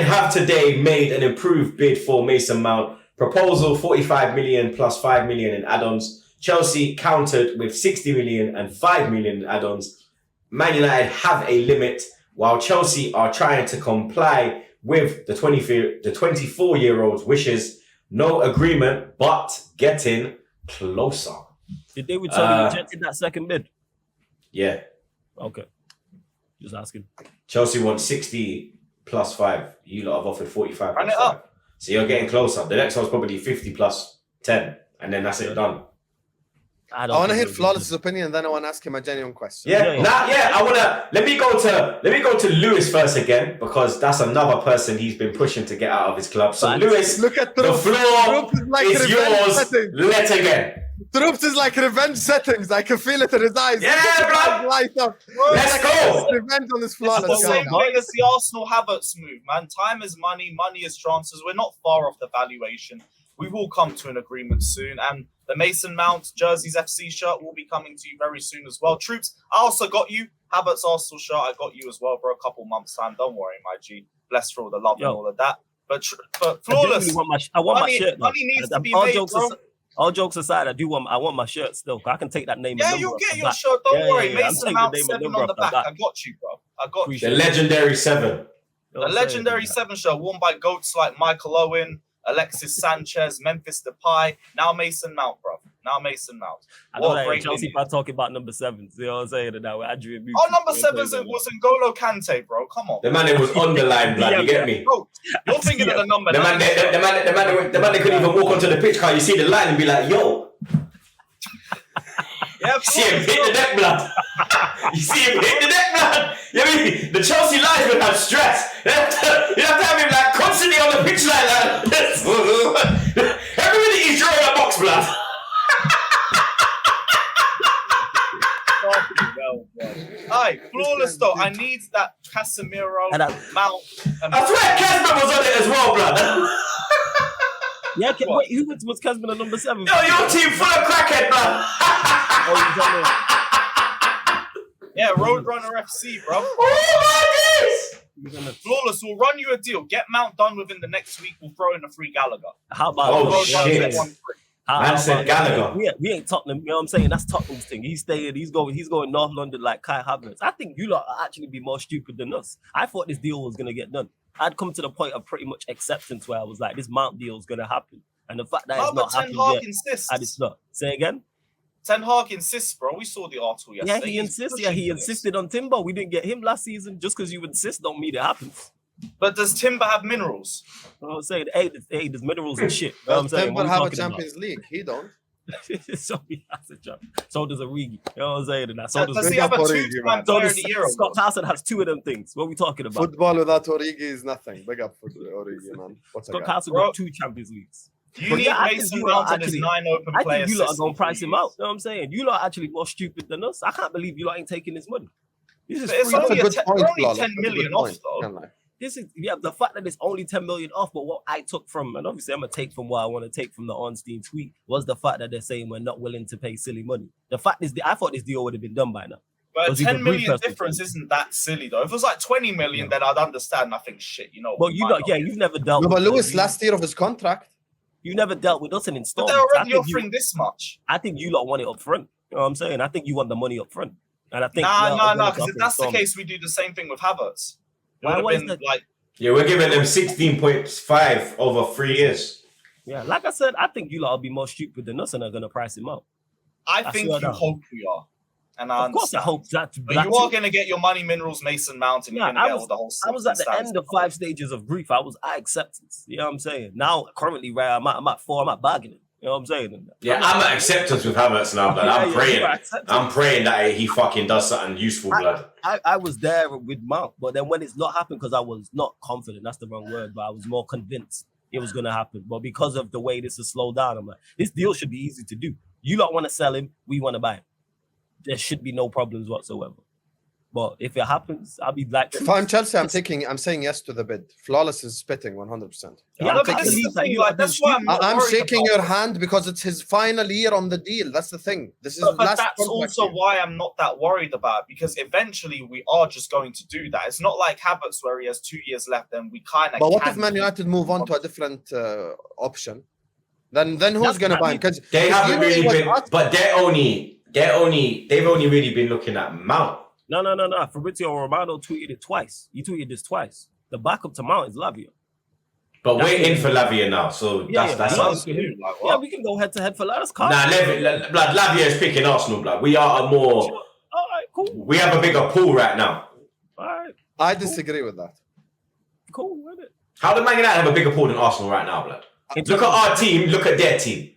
have today made an improved bid for Mason Mount. Proposal 45 million plus 5 million in add-ons. Chelsea countered with 60 million and 5 million in add-ons. Man United have a limit, while Chelsea are trying to comply with the 24-year-old's wishes. No agreement, but getting closer. Did they return rejected that second bid? Yeah. Okay. Just asking. Chelsea want 60 plus 5. You lot have offered 45 Run plus it 5. up. So you're getting closer. The next one's probably 50 plus 10. And then that's it done. I want to hear Flawless's opinion, and then I want to ask him a genuine question. I want to. Let me go to Lewis first again, because that's another person he's been pushing to get out of his club. So Lewis, look at the floor is yours. Let again. Troopz is like revenge settings. I can feel it in his eyes. Yeah, bro. Light up. Let's go. Revenge on this Flawless. It's the same thing as the Arsenal Havertz move, man. Time is money. Money is transfers. We're not far off the valuation. We will come to an agreement soon, and the Mason Mount Jerseys FC shirt will be coming to you very soon as well. Troopz, I also got you. Havertz Arsenal shirt, I got you as well for a couple months' time. Don't worry, my G. Blessed for all the love and all of that. But Flawless, I want my shirt. Money needs to be made, bro. All jokes aside, I want my shirt still. I can take that name. Yeah, you'll get your shirt. Don't worry. Mason Mount 7 on the back. I got you, bro. I got you. The legendary 7. The legendary 7 shirt worn by goats like Michael Owen, Alexis Sanchez, Memphis Depay, now Mason Mount, bro. Now Mason Mount. I know that Chelsea fans talking about number 7s. You know what I'm saying? That with Adrian. Number 7s was N'Golo Kante, bro. Come on. The man that was on the line, blood. You get me? Bro, you're thinking of the number. The man that couldn't even walk onto the pitch. Can't you see the line and be like, yo? Yeah, see him hit the deck, blood. You see him hit the deck, blood. You know what I mean? The Chelsea linesmen have stress. You have to have him like constantly on the pitch like that. Every minute he's drawing a box, blood. Aye, Flawless though. I need that Casemiro Mount. I swear Casper was on it as well, blood. Yeah, wait, who was Casper the number 7? Yo, your team full of crackhead, blood. Yeah, Roadrunner FC, bro. Oh my days! Flawless will run you a deal. Get Mount done within the next week. We'll throw in a free Gallagher. How about shit? Man said Gallagher. We ain't Tottenham. You know what I'm saying? That's Tottenham's thing. He's staying. He's going North London like Kai Havertz. I think you lot are actually be more stupid than us. I thought this deal was gonna get done. I'd come to the point of pretty much acceptance where I was like, this Mount deal is gonna happen, and the fact that it's not happened yet, and it's not. Say again. Ten Hag insists, bro. We saw the article yesterday. Yeah, he insists. Yeah, he insisted on Timber. We didn't get him last season. Just because you insist don't mean it happens. But does Timber have minerals? I'm saying, hey, there's minerals and shit. You know what I'm saying? Timber have a Champions League. He don't. So he has a job. So does Origi. You know what I'm saying? And so does he have a 2-time player of the year? Scott Carson has 2 of them things. What are we talking about? Football without Origi is nothing. Big up for Origi, man. Scott Carson got 2 Champions Leagues. You need Mason Mount and his 9 open players. I think you lot are going to price him out. You know what I'm saying? You lot are actually more stupid than us. I can't believe you lot ain't taking his money. It's only 10 million off, though. This is the fact that it's only 10 million off, but what I took from, and obviously I'm gonna take from what I want to take from the Ornstein tweet, was the fact that they're saying we're not willing to pay silly money. The fact is, I thought this deal would have been done by now. But a 10 million difference isn't that silly though. If it was like 20 million, then I'd understand. I think shit, you know. Well, you've never dealt. No, but Lewis, last year of his contract, you never dealt with us in installments. But they're already offering this much. I think you lot want it up front. You know what I'm saying? I think you want the money up front, and I think no. Because if that's the case, we do the same thing with Havertz. Why is that? Yeah, we're giving them 16.5 over 3 years. Yeah, like I said, I think you lot will be more stupid than us and are going to price him out. I think you hope we are. And of course I hope that. But you are going to get your money minerals, Mason Mount, and you're going to get all the whole I was at the end of 5 stages of grief. I acceptance. You know what I'm saying? Now, currently, where I'm at 4, I'm at bargaining. You know what I'm saying? Yeah, I'm at acceptance with Havertz now, blood. I'm praying that he fucking does something useful, blood. I was there with Mount, but then when it's not happened, because I was not confident, that's the wrong word, but I was more convinced it was going to happen. But because of the way this is slowed down, I'm like, this deal should be easy to do. You don't want to sell him, we want to buy him. There should be no problems whatsoever. But if it happens, I'll be like... If I'm Chelsea, I'm saying yes to the bid. Flawless is spitting 100%. Yeah, but this is the thing, like, that's why I'm shaking your hand because it's his final year on the deal. That's the thing. This is but that's also why I'm not that worried about it, because eventually we are just going to do that. It's not like Havertz where he has 2 years left and we kind of... But what if Man United move on to a different option? Then who's going to buy him? Because they haven't really been... But they've only really been looking at Mount. No. Fabrizio Romano tweeted it twice. He tweeted this twice. The backup to Mount is Lavia. But we're in for Lavia now, so that's us. Yeah, we can go head to head for Lavia. Lavia is picking Arsenal, blood. We are a more... All right, cool. We have a bigger pool right now. All right. I disagree with that. Cool, with it. How do Man United have a bigger pool than Arsenal right now, blood? Look at our team, look at their team.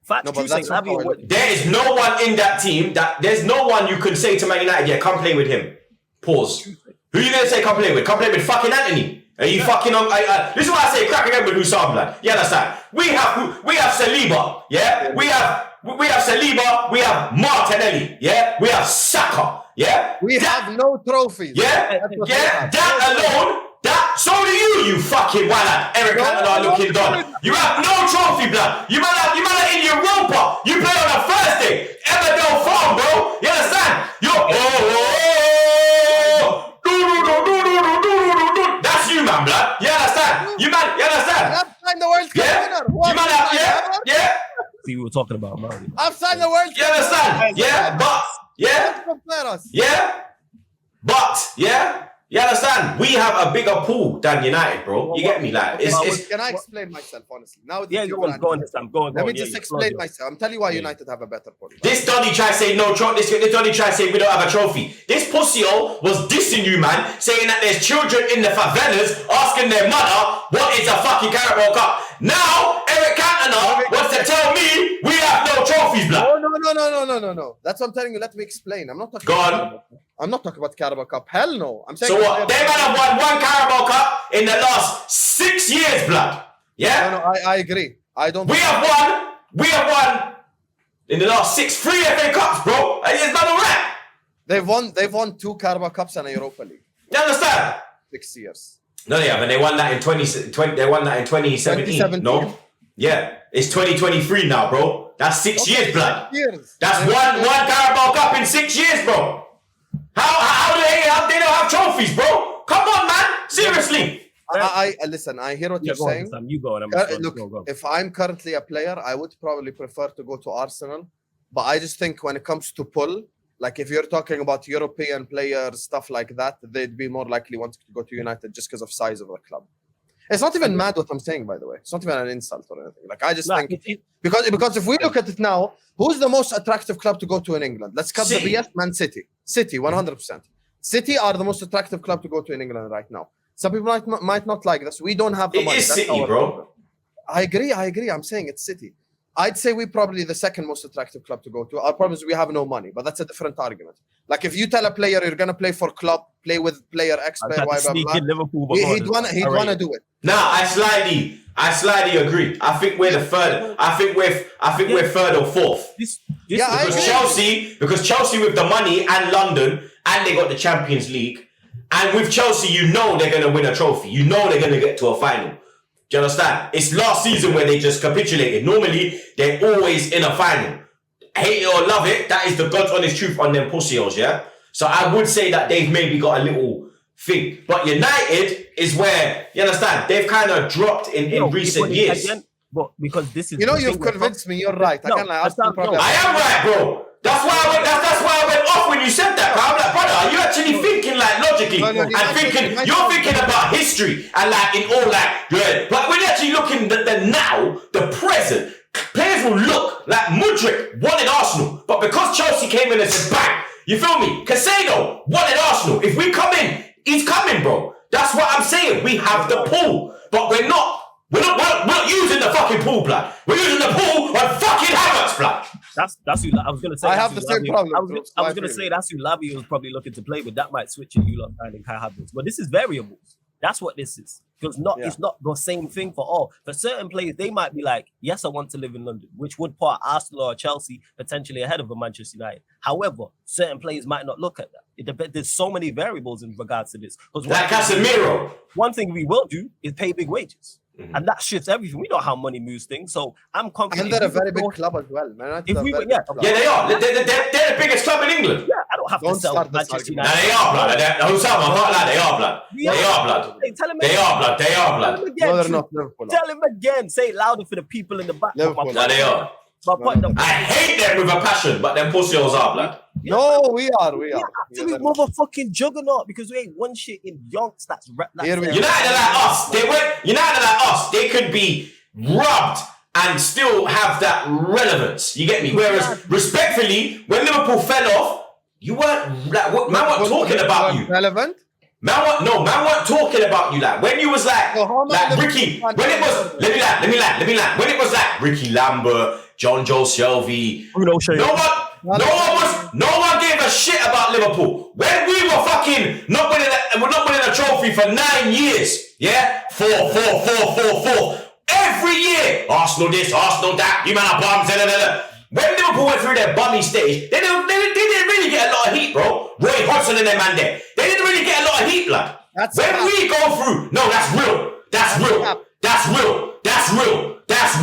There is no one in that team there's no one you can say to Man United, yeah, come play with him. Pause. Who are you going to say come play with? Come play with fucking Anthony. Are you fucking on? This is why I say crack again with Husam, blood. You understand? We have Saliba, yeah? We have Saliba, we have Martinelli, yeah? We have Saka, yeah? We have no trophies. Yeah? That alone. So do you fucking walla, Eric Cantona looking done. You have no trophy, blood. You might have in Europa. You play on a Thursday. Everton Farm, bro. You understand? That's you, man, blood. You understand? You understand? I've signed the World Cup winner. You man have, yeah. See, we were talking about Mario. I've signed the World Cup. You understand? Yeah, but you understand? We have a bigger pool than United, bro. You get me? Like, Can I explain myself, honestly? Now, go on, Sam. Go on. Let me just explain myself. I'm telling you why United have a better pool. This Donny try to say no trophy. This Donny try to say we don't have a trophy. This pussyo was dissing you, man, saying that there's children in the favelas asking their mother what is a fucking Carabao Cup. Now, Eric Cantona wants to tell me we have no trophies, blood. No. That's what I'm telling you. Let me explain. I'm not talking. Go on. I'm not talking about Carabao Cup. Hell no. I'm saying. So what? They might have won one Carabao Cup in the last 6 years, blood. Yeah. No, I agree. I don't. We have won in the last 3 FA Cups, bro. It's not alright. They've won 2 Carabao Cups and a Europa League. You understand? 6 years. No, yeah, but they won that in 2017. They won that in 2017. No, yeah, it's 2023 now, bro. That's 6 years, blood. That's one Carabao Cup in 6 years, bro. How do they don't have trophies, bro? Come on, man. Seriously. I listen. I hear what you're saying. You go on. Look, if I'm currently a player, I would probably prefer to go to Arsenal. But I just think when it comes to pull, like if you're talking about European players, stuff like that, they'd be more likely wanting to go to United just because of size of the club. It's not even mad what I'm saying, by the way. It's not even an insult or anything. Like I just think because if we look at it now, who's the most attractive club to go to in England? Let's cut the BS. Man City. City, 100%. City are the most attractive club to go to in England right now. Some people might not like this. We don't have the money. It is City, bro. I agree. I'm saying it's City. I'd say we're probably the second most attractive club to go to. Our problem is we have no money, but that's a different argument. Like if you tell a player you're gonna play for club, play with player X, player Y, blah, blah, he'd wanna do it. Nah, I slightly agree. I think we're the third. I think we're third or fourth. Because Chelsea with the money and London and they got the Champions League, and with Chelsea, you know they're gonna win a trophy. You know they're gonna get to a final. Do you understand? It's last season where they just capitulated. Normally, they're always in a final. Hate it or love it, that is the God's honest truth on them pussios, yeah? So I would say that they've maybe got a little thing. But United is where, you understand, they've kind of dropped in recent years. Again, but because this is... you've convinced me. You're right. I can't lie. I am right, bro. That's why I went off when you said that. I'm like, brother, are you actually thinking like logically you're thinking about history and like in all like good. But when you're actually looking at the now, the present, players will look like Mudryk wanted Arsenal, but because Chelsea came in and said bang, you feel me? Casado wanted Arsenal. If we come in, he's coming, bro. That's what I'm saying. We have the pull, but we're not We're not using the fucking pool, blood. We're using the pool on fucking HAVERTZ, blood. That's who I was gonna say. I have the same problem. I was gonna say that's who Lavi was probably looking to play with. That might switch in you lot signing Kai Havertz. But this is variables. That's what this is. Because it's not the same thing for all. For certain players, they might be like, yes, I want to live in London, which would put Arsenal or Chelsea potentially ahead of a Manchester United. However, certain players might not look at that. There's so many variables in regards to this. Like Casemiro. One thing we will do is pay big wages. And that shifts everything. We know how money moves things. So I'm confident. And they're a very big club as well, man. Yeah, they are. They're the biggest club in England. Yeah, I don't have to sell Manchester United. No, they are, blood. Husam, I can't lie, they are, blood. They are, blood. They are, blood. They are, blood. No, they're not. Liverpool. Tell him again. Say it louder for the people in the back. Liverpool. No, they are. I hate them with a passion, but them pussy holes are, blood. No, we are. Absolute motherfucking juggernaut because we ain't one shit in yonks. That's United are like us. United are like us. They could be rubbed and still have that relevance. You get me? Whereas, respectfully, when Liverpool fell off, you weren't like man weren't talking about you. Relevant? Man weren't talking about you. Like when you was like Ricky. When it was let me land. When it was like Ricky Lambert, John Joe Shelby, no one gave a shit about Liverpool. When we were fucking not winning a trophy for 9 years, yeah, 4. Every year, Arsenal this, Arsenal that. You man are bums. When Liverpool went through their bummy stage, they didn't really get a lot of heat, bro. Roy Hodgson and them man there, they didn't really get a lot of heat, blood. When we go through, no, that's real. That's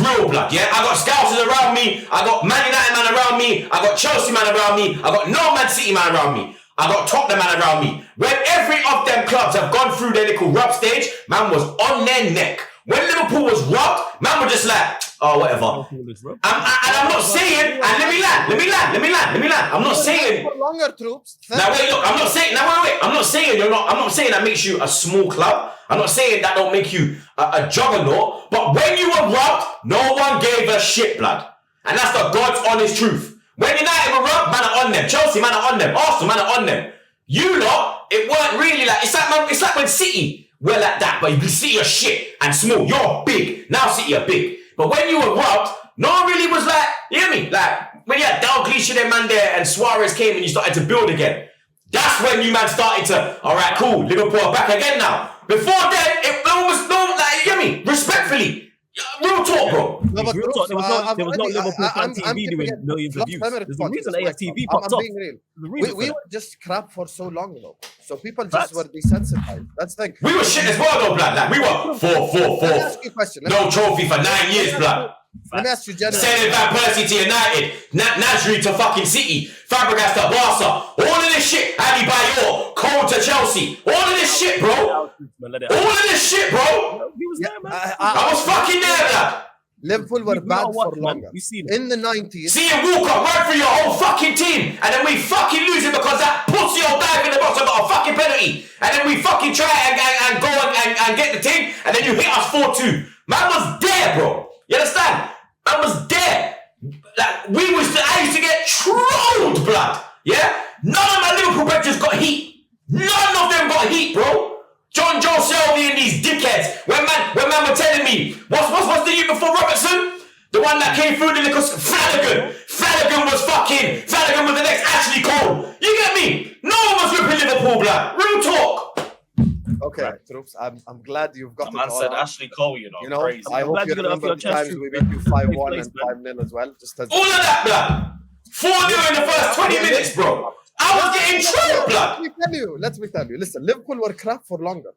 real, blood. Yeah, I got Scousers around me. I got Man United man around me. I got Chelsea man around me. I got no Man City man around me. I got Tottenham man around me. When every of them clubs have gone through their little rub stage, man was on their neck. When Liverpool was rubbed, man was just like, oh, whatever. I'm not saying, and let me land. I'm not saying. For longer, Troopz. Now wait, look. I'm not saying. Now wait. I'm not saying you're not. I'm not saying that makes you a small club. I'm not saying that don't make you a juggernaut. But when you were rubbed, no one gave a shit, blood. And that's the God's honest truth. When United were rubbed, man are on them. Chelsea, man are on them. Arsenal, man are on them. You lot, it weren't really like. It's like when City were like that, but you City are shit and small. You're big. Now City are big. But when you were rubbed, no one really was like, you hear me? Like, when you had Dalglish and them man there and Suarez came and you started to build again. That's when you man started to, all right, cool, Liverpool are back again now. Before then, it was no, like, you hear me? Respectfully. Real talk, bro. There was no Liverpool fan TV doing millions of views. There's a reason AFTV popped up. We were just crap for so long, though. So people just were desensitized. That's the thing. We were shit as well, though, blood. Like, we were 4. Let me ask you a question. No trophy for 9 years, blood. Let me ask you generally. Sending Van Persie to United, Nasri to fucking City, Fabregas to Barca, all of this shit, Ali Bayor, Cole to Chelsea, all of this shit, bro. All of this shit, bro. I was fucking there, blood. Liverpool were bad for longer. In the 90s. Seeing Walker run through your whole fucking team, and then we fucking lose it because that pussy old dive in the box got a fucking penalty, and then we fucking try and go and get the thing, and then you hit us 4-2. Man was there, bro. You understand? I was there. Like I used to get trolled, blood. Yeah? None of my Liverpool benches got heat. None of them got heat, bro. John Joe Shelby and these dickheads. When man were telling me, what's the year before Robertson? The one that came through the little Flanagan. Flanagan was the next Ashley Cole. You get me? No one was ripping Liverpool, blood. Real talk. Okay, Troopz, I'm glad you've got it man all said out. Ashley Cole, you know crazy. I hope you remember the times we beat you 5-1 and 5-0 as well. Just all of that, blood. 4-0 in the first 20 minutes, bro. I was getting trolled, blood. Let me tell you. Listen, Liverpool were crap for longer.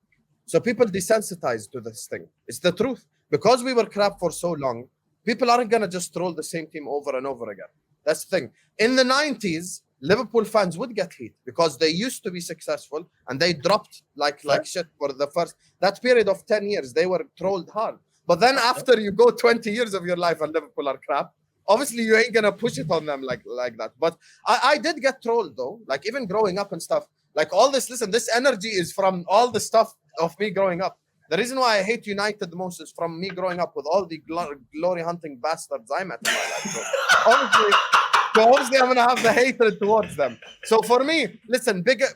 So people desensitized to this thing. It's the truth. Because we were crap for so long, people aren't going to just troll the same team over and over again. That's the thing. In the 90s, Liverpool fans would get heat because they used to be successful and they dropped like shit for the first, that period of 10 years, they were trolled hard. But then after you go 20 years of your life and Liverpool are crap, obviously you ain't gonna push it on them like that. But I did get trolled though, like even growing up and stuff, like all this, listen, this energy is from all the stuff of me growing up. The reason why I hate United the most is from me growing up with all the glory hunting bastards I met in my life. So obviously I'm gonna have the hatred towards them. So for me, listen, bigger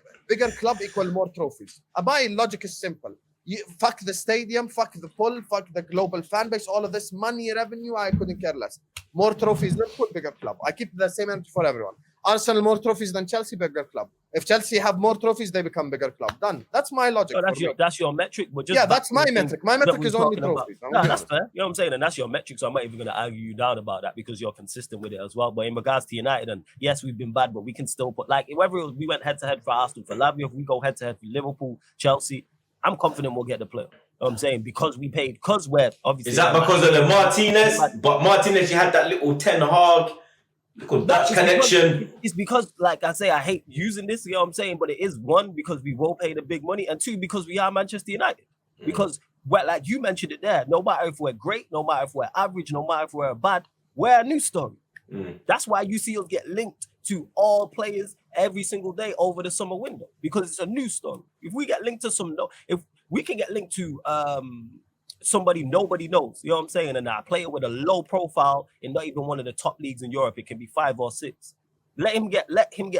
club equal more trophies. My logic is simple. Fuck the stadium, fuck the pull, fuck the global fan base, all of this money, revenue, I couldn't care less. More trophies, Liverpool, bigger club. I keep the same answer for everyone. Arsenal, more trophies than Chelsea, bigger club. If Chelsea have more trophies, they become bigger club. Done. That's my logic. So that's your metric. But just that's my metric. My metric is only trophies. No, that's fair. You know what I'm saying? And that's your metric. So I'm not even going to argue you down about that because you're consistent with it as well. But in regards to United, and yes, we've been bad, but we can still put, like, whether we went head to head for Arsenal, for Lavia, if we go head to head for Liverpool, Chelsea, I'm confident we'll get the player. You know what I'm saying? Because we paid, because we're obviously. Is that because of the Martinez? But Martinez, you had that little Ten Hag. Dutch connection. It's because, like I say, I hate using this, you know what I'm saying? But it is one, because we will pay the big money, and two, because we are Manchester United. Because, well, like you mentioned it there, no matter if we're great, no matter if we're average, no matter if we're bad, we're a news story. That's why you see us get linked to all players every single day over the summer window, because it's a news story. If we get linked to if we can get linked to somebody nobody knows, you know what I'm saying, and a player with a low profile in not even one of the top leagues in Europe, it can be 5 or 6. Let him get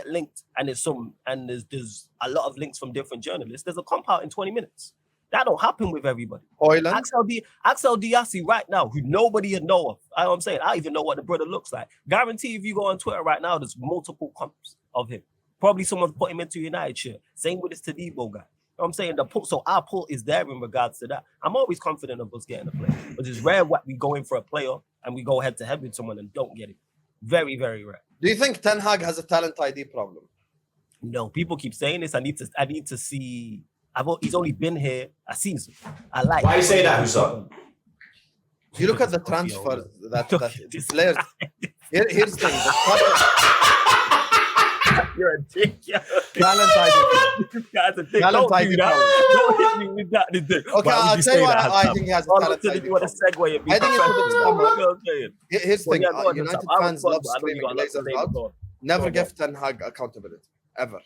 linked, and there's a lot of links from different journalists. There's a comp out in 20 minutes. That don't happen with everybody. Axel Diassi right now, who nobody would know of. You know what I'm saying? I even know what the brother looks like. Guarantee if you go on Twitter right now, there's multiple comps of him. Probably someone's put him into United shirt. Same with this Tadibo guy. You know what I'm saying? So our pull is there in regards to that. I'm always confident of us getting a player. But it's rare what we go in for a player and we go head to head with someone and don't get it. Very, very rare. Do you think Ten Hag has a talent ID problem? No, people keep saying this. I need to see. He's only been here a season. I like. Why you say that, Husam? You look at the transfers that players. Here's the thing. You're a dick. Yeah. Talent ID. This guy's a dick. Talent ID. Don't hit me with that. Okay, I'll tell you what I think he has a talent ID. You want to segue it? I think here's the thing. United fans love screaming Glazers out. Never give Ten Hag accountability. Ever.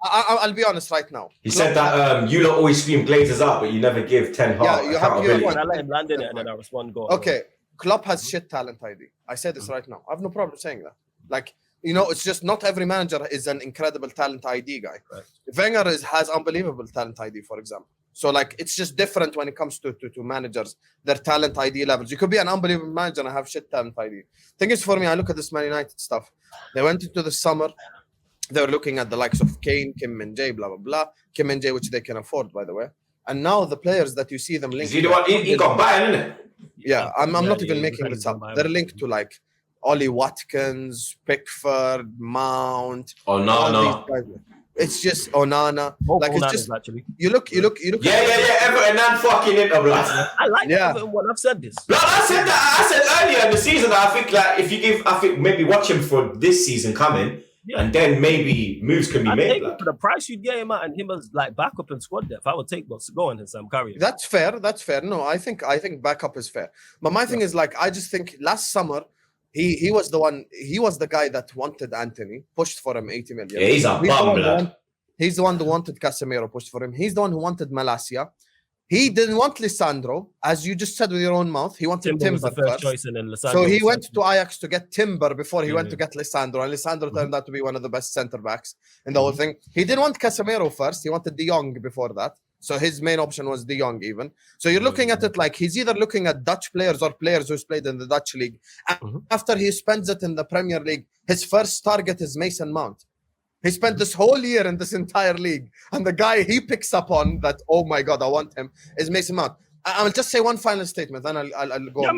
I'll be honest right now. He said that you lot always scream Glazers out, but you never give Ten Hag accountability. I let him land in it and then I respond. Go. Okay, Klopp has shit talent ID. I say this right now. I have no problem saying that. Like, it's just not every manager is an incredible talent ID guy. Right. Wenger has unbelievable talent ID, for example. So, like, it's just different when it comes to managers, their talent ID levels. You could be an unbelievable manager and have shit talent ID. Thing is, for me, I look at this Man United stuff. They went into the summer. They were looking at the likes of Kane, Kim Min-jae, blah, blah, blah. Kim Min-jae, which they can afford, by the way. And now the players that you see them linked... Is he the one? He got Bayern, isn't it? Yeah, I'm not even making this up. They're linked to, like, Ollie Watkins, Pickford, Mount. Onana. It's just Onana. Like, it's just... Actually. You look. Yeah. Everton and fucking it, bro. I like Everton when I've said this. No, I said earlier in the season that I think, like, if you give... maybe watch him for this season coming... Yeah. And then maybe moves can be made. For the price you'd get him at and him as like backup and squad depth, I would take what's going in Sam Curry. That's fair. No, I think backup is fair. But my thing is, like, I just think last summer he was the guy that wanted Anthony, pushed for him 80 million. Yeah, he's a bum, blood. He's the one who wanted Casemiro, pushed for him. He's the one who wanted Malacia. He didn't want Lisandro, as you just said with your own mouth. He wanted Timber first. Choice and then Lisandro so he went to Ajax to get Timber before he went to get Lisandro. And Lisandro turned out to be one of the best centre-backs in the whole thing. He didn't want Casemiro first. He wanted De Jong before that. So his main option was De Jong even. So you're looking at it like he's either looking at Dutch players or players who's played in the Dutch league. And after he spends it in the Premier League, his first target is Mason Mount. He spent this whole year in this entire league, and the guy he picks up on that, oh my God, I want him, is Mason Mount. I'll just say one final statement, then I'll go. Yeah,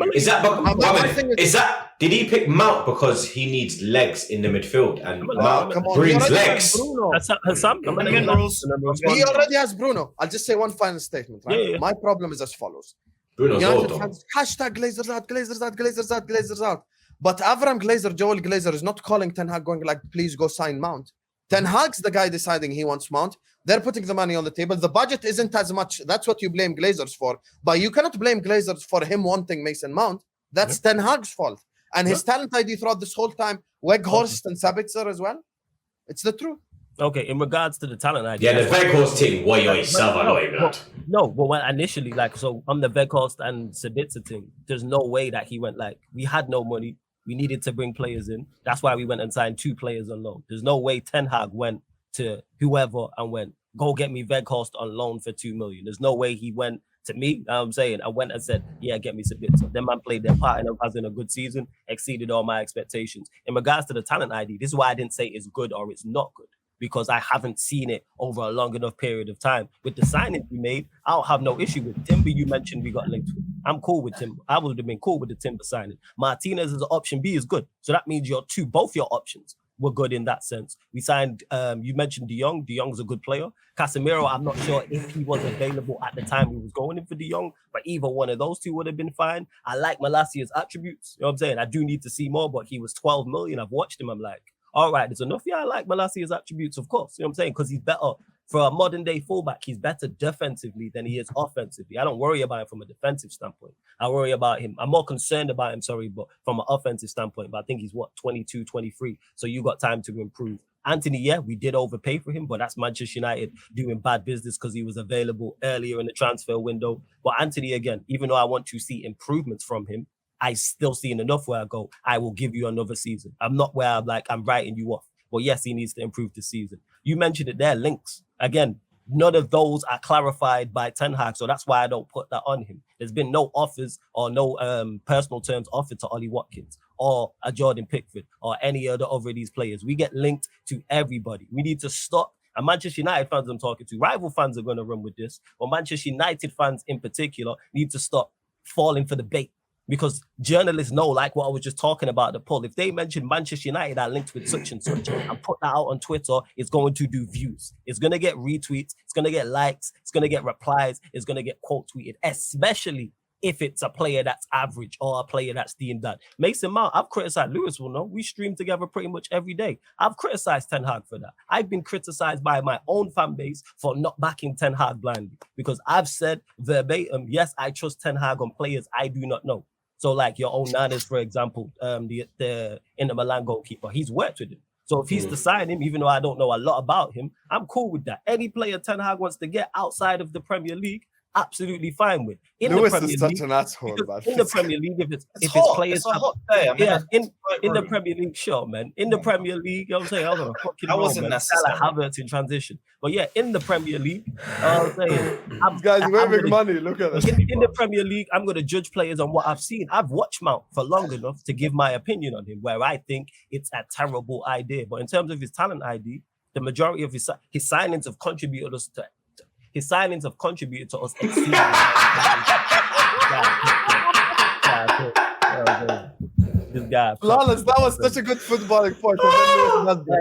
did he pick Mount because he needs legs in the midfield and Mount brings legs? He already has Bruno. I'll just say one final statement. Right? Yeah. My problem is as follows. Bruno's old, hashtag Glazers out, Glazers out, Glazers out, Glazers out. But Avram Glazer, Joel Glazer is not calling Ten Hag going like, please go sign Mount. Ten Hag's the guy deciding he wants Mount. They're putting the money on the table. The budget isn't as much. That's what you blame Glazers for. But you cannot blame Glazers for him wanting Mason Mount. That's Ten Hag's fault. And his talent ID throughout this whole time, Weghorst and Sabitzer as well. It's the truth. Okay, in regards to the talent ID. Yeah, the Weghorst thing. No, but when initially, like, so on the Weghorst and Sabitzer thing, there's no way that he went like, we had no money. We needed to bring players in. That's why we went and signed 2 players on loan. There's no way Ten Hag went to whoever and went, go get me Weghorst on loan for 2 million. There's no way he went to me. I'm saying I went and said, yeah, get me Sabitzer. Then man played their part and having a good season, exceeded all my expectations. In regards to the talent ID, this is why I didn't say it's good or it's not good, because I haven't seen it over a long enough period of time. With the signings we made, I don't have no issue with Timber. You mentioned we got linked with. I'm cool with Timber. I would have been cool with the Timber signing. Martinez as an option B is good. So that means both your options were good in that sense. We signed, you mentioned De Jong. De Jong's a good player. Casemiro, I'm not sure if he was available at the time we was going in for De Jong, but either one of those two would have been fine. I like Malacia's attributes. You know what I'm saying? I do need to see more, but he was 12 million. I've watched him. I'm like, all right, there's enough. Yeah, I like Malacia's attributes, of course. You know what I'm saying? Because he's better. For a modern day fullback, he's better defensively than he is offensively. I don't worry about him from a defensive standpoint. I worry about him. I'm more concerned about him, but from an offensive standpoint. But I think he's 22, 23. So you got time to improve. Anthony, yeah, we did overpay for him, but that's Manchester United doing bad business because he was available earlier in the transfer window. But Anthony, again, even though I want to see improvements from him, I still seen enough where I go, I will give you another season. I'm not where I'm like, I'm writing you off. But yes, he needs to improve this season. You mentioned it there, links. Again, none of those are clarified by Ten Hag, so that's why I don't put that on him. There's been no offers or no personal terms offered to Ollie Watkins or a Jordan Pickford or any other of these players. We get linked to everybody. We need to stop. And Manchester United fans I'm talking to, rival fans are going to run with this, but Manchester United fans in particular need to stop falling for the bait. Because journalists know, like what I was just talking about, the poll. If they mention Manchester United are linked with such and such and put that out on Twitter, it's going to do views. It's going to get retweets. It's going to get likes. It's going to get replies. It's going to get quote tweeted, especially if it's a player that's average or a player that's deemed that. Mason Mount, I've criticized, Lewis will know, we stream together pretty much every day. I've criticized Ten Hag for that. I've been criticized by my own fan base for not backing Ten Hag blindly because I've said verbatim, yes, I trust Ten Hag on players I do not know. So like your own Nanas, for example, the Inter Milan goalkeeper, he's worked with him. So if he's to sign him, even though I don't know a lot about him, I'm cool with that. Any player Ten Hag wants to get outside of the Premier League, absolutely fine with. Lewis is such an asshole, man. In the Premier League, if it's players, it's a hot day. I mean, in the Premier League, sure, man. In the Premier League, you know what I'm saying? I was on a fucking that wasn't necessary. Like Havertz in transition, but yeah, in the Premier League, I'm saying, guys, we're making money. Look at this. In the Premier League, I'm going to judge players on what I've seen. I've watched Mount for long enough to give my opinion on him, where I think it's a terrible idea. But in terms of his talent ID, the majority of his signings have contributed us to. His signings have contributed to us exceeding. This guy. Flawless, that was such a good footballing point.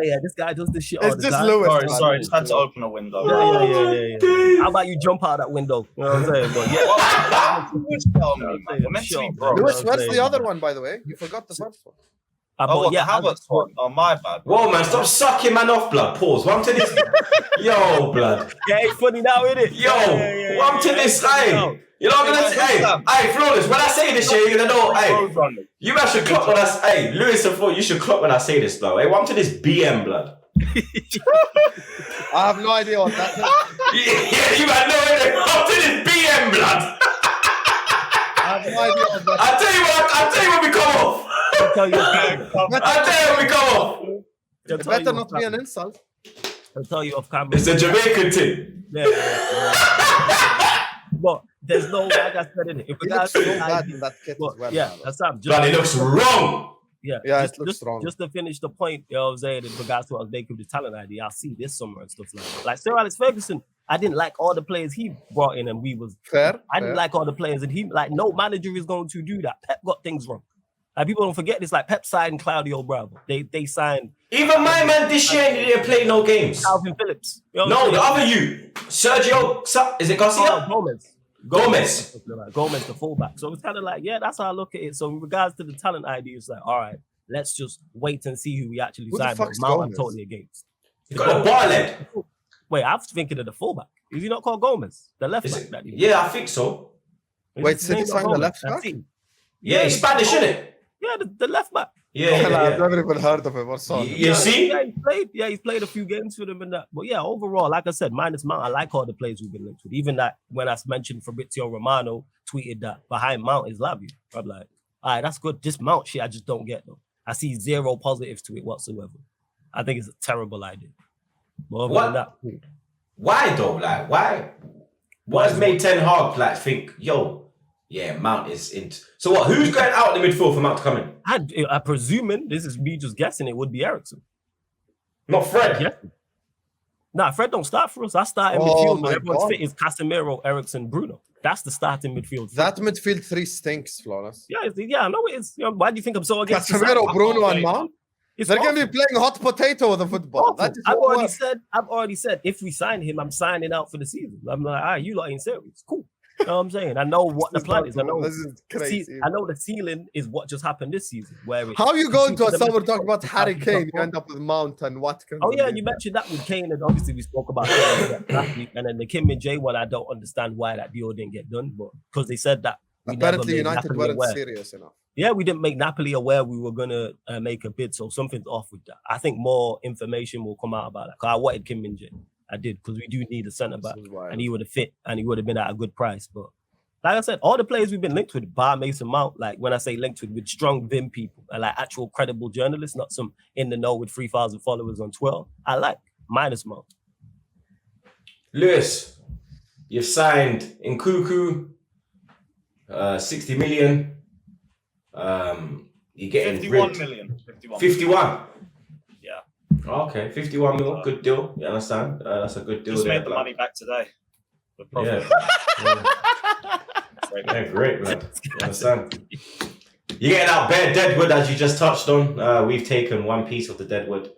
Yeah, this guy does this shit all the just time. Lewis. Sorry, just had to open a window. Yeah. How about you jump out that window? You know what I'm saying? But yeah. Lewis, what's the other one, by the way? You forgot the first one. Havertz one. Oh, my bad. Whoa, man, stop sucking man off, blood. Pause. One to this. Yo, blood. Yeah, it's funny now, isn't it? Yo, one to this. Hey, you know what I'm gonna say? Hey, Flawless, when I say this shit, you're gonna know. Hey, you guys should clock when I say. Hey, Lewis and Flo, you should clock when I say this, though. Hey, one to this BM, blood. I have no idea what that is. Yeah, you might know it. One to this BM, blood. I have no idea what that is. I'll tell you when we come off. I'll tell you when we come off. It better not be an insult. I'll tell you off camera. It's a Jamaican thing. But there's no, like I said in it. If It looks so bad in that kit as well. Yeah, that's Sam. But it looks wrong. Yeah, it looks wrong. Just to finish the point, you know what I'm saying, in regards to what I was making with the talent ID, I'll see this summer and stuff like that. Like Sir Alex Ferguson, I didn't like all the players he brought in and we was fair. I didn't like all the players and he, like, no manager is going to do that. Pep got things wrong. Like, people don't forget this, like Pep signed Claudio Bravo. They signed. Even my man this year didn't play no games. Calvin Phillips. You know no, the other you. Sergio, is it Garcia? Gomez, the fullback. So it's kind of like, yeah, that's how I look at it. So in regards to the talent ID, it's like, all right, let's just wait and see who we actually sign. But Mount, I'm totally against. You got the bar led. Wait, I was thinking of the fullback. Is he not called Gomez? The left back? Yeah, I think so. Wait, City signed the left back? Yeah, he's Spanish, isn't it? Yeah, the left back. Yeah. I've never even heard of him or saw him. You see? Yeah, he's played a few games for them and that. But yeah, overall, like I said, minus Mount, I like all the players we've been linked with. Even that, when I mentioned Fabrizio Romano tweeted that behind Mount is Lavia. I'm like, all right, that's good. This Mount shit, I just don't get though. I see zero positives to it whatsoever. I think it's a terrible idea. But other than that, cool. Why though? Like, why? What has made Ten Hag like think, yo, yeah, Mount is in? So what? Who's going out in the midfield for Mount to come in? I'm presuming, this is me just guessing, it would be Eriksen. Not Fred. Yeah. Nah, Fred don't start for us. I start in midfield. But everyone's fit is Casemiro, Eriksen, Bruno. That's the starting midfield. That midfield three stinks, Flawless. Yeah, I know it is. You know, why do you think I'm so against Casemiro, Bruno, and Mount? They're going to be playing hot potato with the football. I've already said, if we sign him, I'm signing out for the season. I'm like, all right, you lot ain't serious. Cool. You know what I'm saying? I know what the plan is. I know, this is crazy. I know the ceiling is what just happened this season. How are you going to a summer talk about Harry Kane? You end up with Mount and Watkins. Oh, yeah, you mentioned that with Kane, and obviously we spoke about Kane last week. And then the Kim and Jay one, I don't understand why that deal didn't get done, but because they said that. Apparently, United weren't serious enough. Yeah, we didn't make Napoli aware we were going to make a bid, so something's off with that. I think more information will come out about that. Because I wanted Kim and Jay. I did, because we do need a centre back, and he would have fit, and he would have been at a good price, but like I said, all the players we've been linked with, bar Mason Mount, like when I say linked with strong Vim people, and like actual credible journalists, not some in the know with 3,000 followers on Twitter. I like minus Mount. Lewis, you've signed Nkuku, 60 million. You're getting 51 million. 51. Yeah. Okay, 51 million, good deal. You understand? That's a good deal. Just made the money back today. Yeah. Yeah, great, man. You understand? You're getting out bare Deadwood, as you just touched on. We've taken one piece of the Deadwood.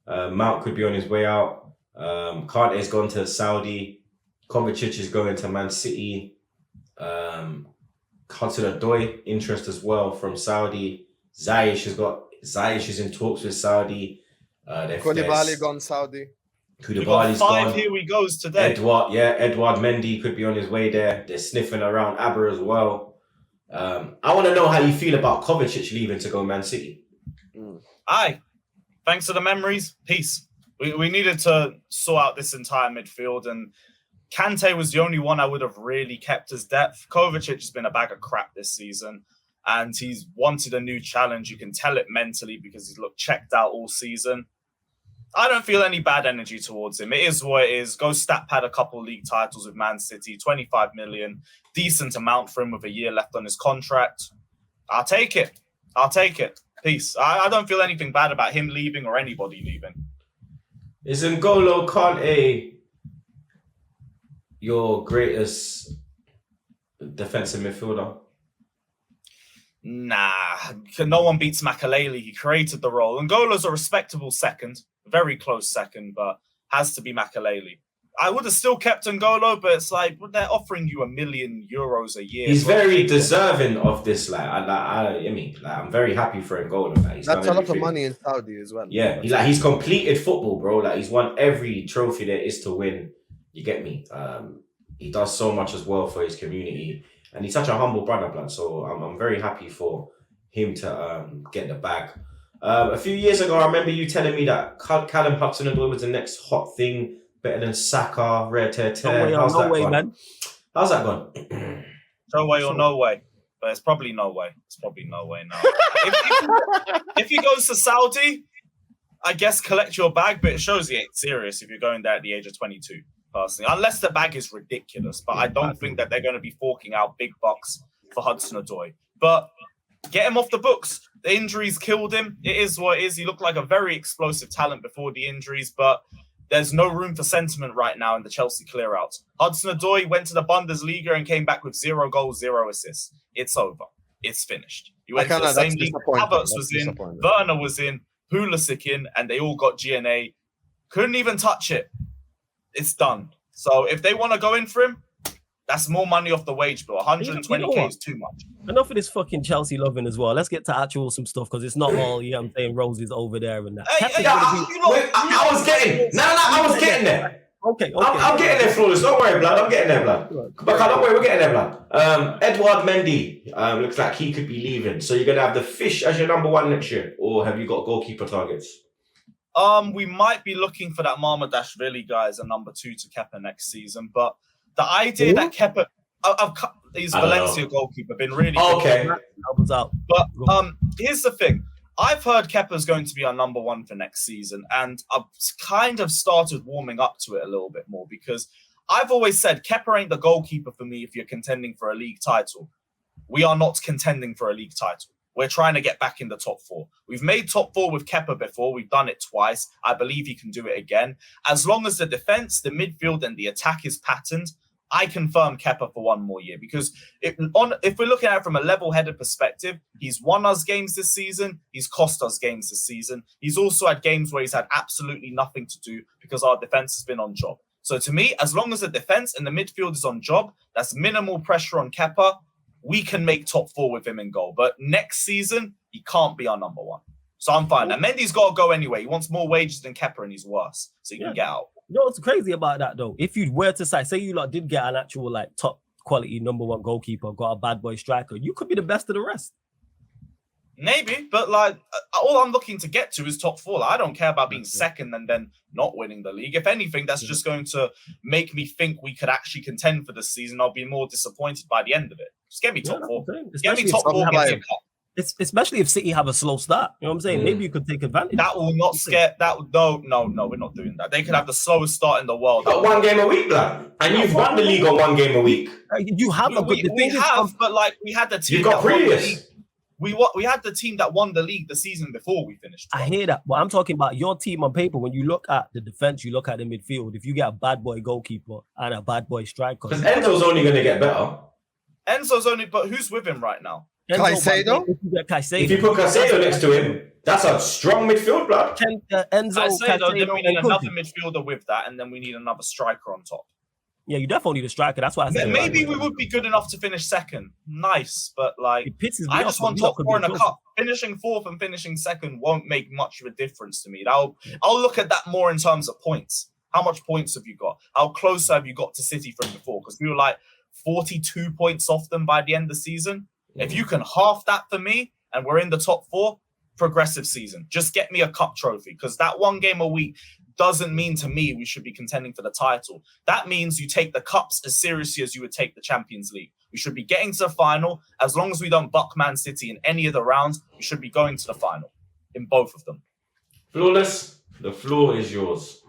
Mount could be on his way out. Kante's gone to Saudi. Kovacic is going to Man City. Hudson-Odoi, interest as well from Saudi. Ziyech is in talks with Saudi. Koulibaly gone Saudi. Koulibaly's gone. Here we goes today. Edouard Mendy could be on his way there. They're sniffing around Aber as well. I want to know how you feel about Kovacic leaving to go Man City. Aye. Thanks for the memories. Peace. We needed to sort out this entire midfield, and Kante was the only one I would have really kept as depth. Kovacic has been a bag of crap this season, and he's wanted a new challenge. You can tell it mentally because he's looked checked out all season. I don't feel any bad energy towards him. It is what it is. Go stat pad a couple league titles with Man City, 25 million. Decent amount for him with a year left on his contract. I'll take it. Peace. I don't feel anything bad about him leaving or anybody leaving. Is N'Golo Kante your greatest defensive midfielder? Nah, no one beats Makelele. He created the role. N'Golo's a respectable second, very close second, but has to be Makelele. I would have still kept N'Golo, but it's like they're offering you €1 million a year. He's very deserving of this. I'm very happy for N'Golo. Like, that's a lot of money in Saudi as well. Yeah, he's completed football, bro. Like, he's won every trophy there is to win. You get me? He does so much as well for his community, and he's such a humble brother, blood. So I'm very happy for him to get the bag. A few years ago, I remember you telling me that Callum Hudson-Odoi was the next hot thing, better than Saka, rare tear. How's that gone? Man. How's that gone? No way or no way. But it's probably no way. It's probably no way now. if he goes to Saudi, I guess collect your bag, but it shows he ain't serious if you're going there at the age of 22, personally. Unless the bag is ridiculous. But I don't think that they're going to be forking out big bucks for Hudson-Odoi. But get him off the books. The injuries killed him. It is what it is. He looked like a very explosive talent before the injuries, but there's no room for sentiment right now in the Chelsea clear-out. Hudson-Odoi went to the Bundesliga and came back with 0 goals, 0 assists. It's over. It's finished. You went to the same league. HAVERTZ was in, Werner was in, Pulisic in, and they all got GNA. Couldn't even touch it. It's done. So if they want to go in for him, that's more money off the wage bill. 120k is too much. Enough of this fucking Chelsea loving as well. Let's get to actual some stuff because it's not all, I'm saying roses over there and that. I was getting there. Okay. I'm getting there, Flawless. Don't worry, blood. I'm getting there, blood. But don't worry, we're getting there, blood. Edouard Mendy looks like he could be leaving. So you're going to have the Fish as your number one next year? Or have you got goalkeeper targets? We might be looking for that Marmadashvili guy as a number 2 to Kepa next season, but the idea that Kepa, he's Valencia goalkeeper, been really okay. But here's the thing: I've heard Kepa's going to be our number one for next season, and I've kind of started warming up to it a little bit more because I've always said Kepa ain't the goalkeeper for me if you're contending for a league title. We are not contending for a league title. We're trying to get back in the top 4. We've made top 4 with Kepa before. We've done it twice. I believe he can do it again. As long as the defense, the midfield, and the attack is patterned, I confirm Kepa for 1 more year. Because if we're looking at it from a level-headed perspective, he's won us games this season. He's cost us games this season. He's also had games where he's had absolutely nothing to do because our defense has been on job. So to me, as long as the defense and the midfield is on job, that's minimal pressure on Kepa. We can make top 4 with him in goal. But next season, he can't be our number 1. So I'm fine. And Mendy's got to go anyway. He wants more wages than Kepa and he's worse. So he can get out. You know what's crazy about that, though? If you were to say you lot did get an actual, like, top quality number 1 goalkeeper, got a bad boy striker, you could be the best of the rest. Maybe, but like all I'm looking to get to is top 4. Like, I don't care about being second and then not winning the league. If anything, that's just going to make me think we could actually contend for this season. I'll be more disappointed by the end of it. Just get me top 4. Get me top 4. Get me a cup. Especially if City have a slow start. You know what I'm saying? Maybe you could take advantage. That will not scare. No, we're not doing that. They could have the slowest start in the world. Got 1 game a week, blood. And you've won the league on 1 game a week. You have a good. We have, but like we had the team. You got previous. We had the team that won the league the season before we finished. I hear that, but I'm talking about your team on paper. When you look at the defense, you look at the midfield. If you get a bad boy goalkeeper and a bad boy striker, because Enzo's only going to get better. Enzo's only, but who's with him right now? Caicedo? If you put Caicedo next to him, that's a strong midfield, blood. Enzo, Caicedo, then we need another midfielder with that, and then we need another striker on top. Yeah, you definitely need a striker. That's why I said maybe we would be good enough to finish second. Nice, but like I just want top 4 in a cup. Finishing 4th and finishing second won't make much of a difference to me. I'll look at that more in terms of points. How much points have you got? How close have you got to City from before? Because we were like 42 points off them by the end of the season. If you can half that for me and we're in the top 4, progressive season. Just get me a cup trophy because that 1 game a week doesn't mean to me we should be contending for the title. That means you take the cups as seriously as you would take the Champions League. We should be getting to the final. As long as we don't buck Man City in any of the rounds, we should be going to the final in both of them. Flawless, the floor is yours.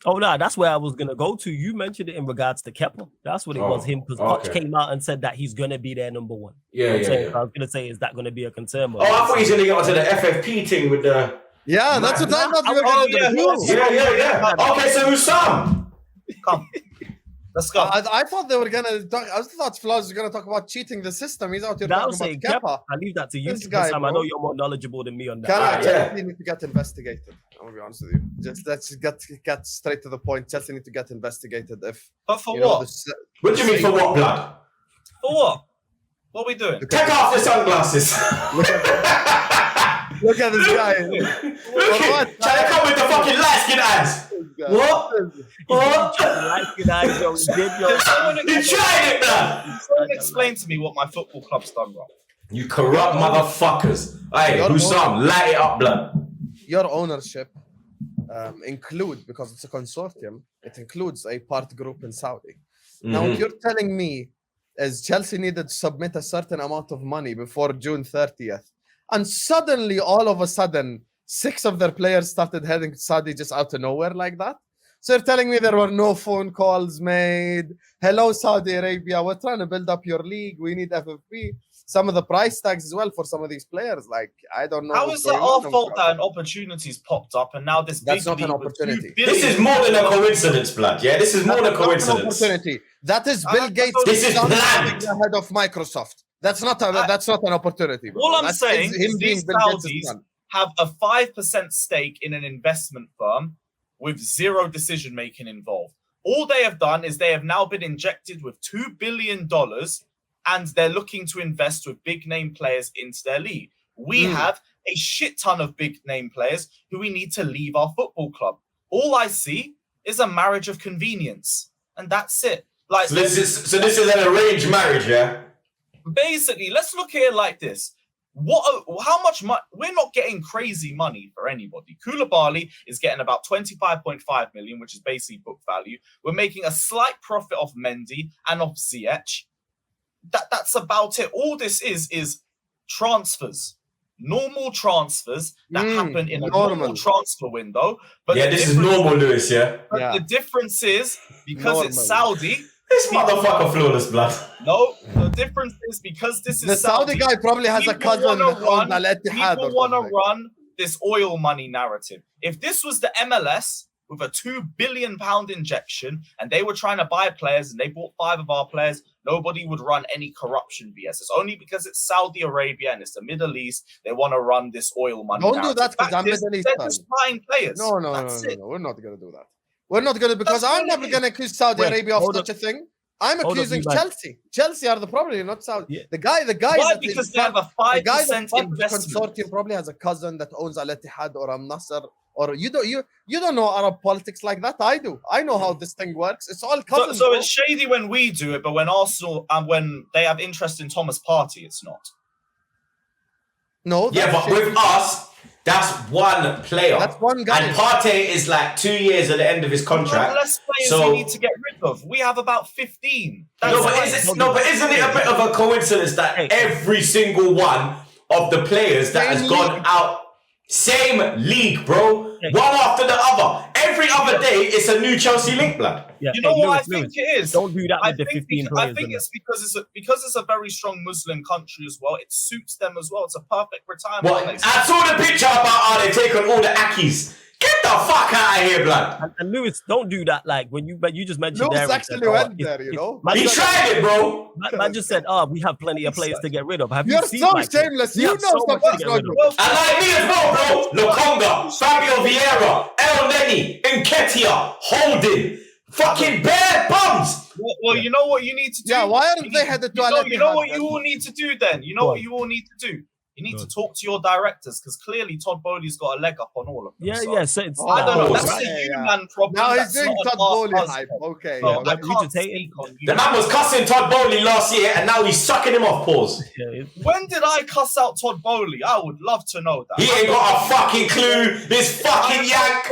Oh, no, that's where I was going to go to. You mentioned it in regards to Kepa. That's what it was him, because Poch came out and said that he's going to be their number 1. Yeah. I was going to say, is that going to be a concern? I thought he's going to get onto the FFP thing with the... Yeah, that's what I thought you were going to do. Yeah. Okay, so Husam. Come. Let's go. I thought they were going to talk... I thought Flaz was going to talk about cheating the system. He's out here talking about Kepa. I leave that to you. I know you're more knowledgeable than me on that. Chelsea need to get investigated. I'm going to be honest with you. Just let's get straight to the point. Chelsea need to get investigated. But for what? What do you mean for what, blood? For what? What are we doing? Take off the sunglasses. Look at this guy. Trying to come with the fucking light skin ads. What? Light skin ads, yo. You tried it, man. Someone explain to me what my football club's done wrong. You corrupt motherfuckers. Hey, Husam, light it up, blood. Your ownership include, because it's a consortium, it includes a part group in Saudi. Now, what you're telling me is Chelsea needed to submit a certain amount of money before June 30th. And suddenly, all of a sudden, 6 of their players started heading to Saudi just out of nowhere like that. So you're telling me there were no phone calls made. Hello, Saudi Arabia. We're trying to build up your league. We need FFP. Some of the price tags as well for some of these players. Like, I don't know. How is it our fault that an opportunity's popped up and now this That's not an opportunity. This is more than a coincidence, blood. Yeah, this is more than a coincidence. Opportunity. That is Bill Gates. This is planned. The head of Microsoft. That's not an opportunity. Bro. All I'm saying is these Saudis have a 5% stake in an investment firm with 0 decision-making involved. All they have done is they have now been injected with $2 billion and they're looking to invest with big-name players into their league. We have a shit ton of big-name players who we need to leave our football club. All I see is a marriage of convenience, and that's it. Like, so this is an arranged marriage, yeah? Basically, let's look at it like this. How much money? We're not getting crazy money for anybody. Koulibaly is getting about 25.5 million, which is basically book value. We're making a slight profit off Mendy and off Ziyech. That's about it. All this is transfers. normal transfers that happen in a normal transfer window. But this is normal, Lewis. But the difference is because it's Saudi. This motherfucker flawless, blood. No, the difference is because this is the Saudi guy probably has a cousin that owns Al Ittihad. People want to run this oil money narrative. If this was the MLS with a £2 billion injection and they were trying to buy players and they bought 5 of our players, nobody would run any corruption BS. It's only because it's Saudi Arabia and it's the Middle East they want to run this oil money Don't narrative. do that because I'm Middle East. They're just buying players. No. We're not going to do that. We're not going to, because I'm never going to accuse Saudi Arabia of such a thing. I'm accusing Chelsea. Chelsea are the problem, not Saudi. Yeah. The guy. Why? Because they have a 5% investment. Consortium probably has a cousin that owns Al Ittihad or Al Nasser. Or you don't know Arab politics like that. I do. I know how this thing works. It's all cousins. So it's shady when we do it, but when Arsenal and when they have interest in Thomas Partey, it's not. No. Yeah, but with us, that's one player. That's one guy. And Partey is like 2 years at the end of his contract. Less players we need to get rid of. We have about 15. But isn't it a bit of a coincidence that every single one of the players that has gone out, same league, bro, one after the other. Every other day, it's a new Chelsea link, blood. Yeah. You know what I think it is? Don't do that with the 15 players. I think it's because it's a very strong Muslim country as well. It suits them as well. It's a perfect retirement place. I saw the picture about how they take on all the Akis. Get the fuck out of here, blood. And Lewis, don't do that. Like when you just mentioned Lewis actually went there, you know. He tried it, bro. Man just said, we have plenty of players to get rid of. Have You're you seen so shameless. You know stuff that's not good. And like me as well, bro. Lokonga, Fabio Vieira, El Neni, Nketiah, Holding. Fucking bare bums. Well, you know what you need to do? Yeah, why aren't they headed to Al Ittihad? You know what you all need to do then? You know what you all need to do? You need to talk to your directors because clearly Todd Bowley's got a leg up on all of them. Yeah. So it's, I don't know. That's a human problem. Now he's doing Todd Bowley hype. Okay. So I can't speak on you. The man was cussing Todd Bowley last year and now he's sucking him off, pause. When did I cuss out Todd Bowley? I would love to know that. He ain't got a fucking clue. This fucking yank.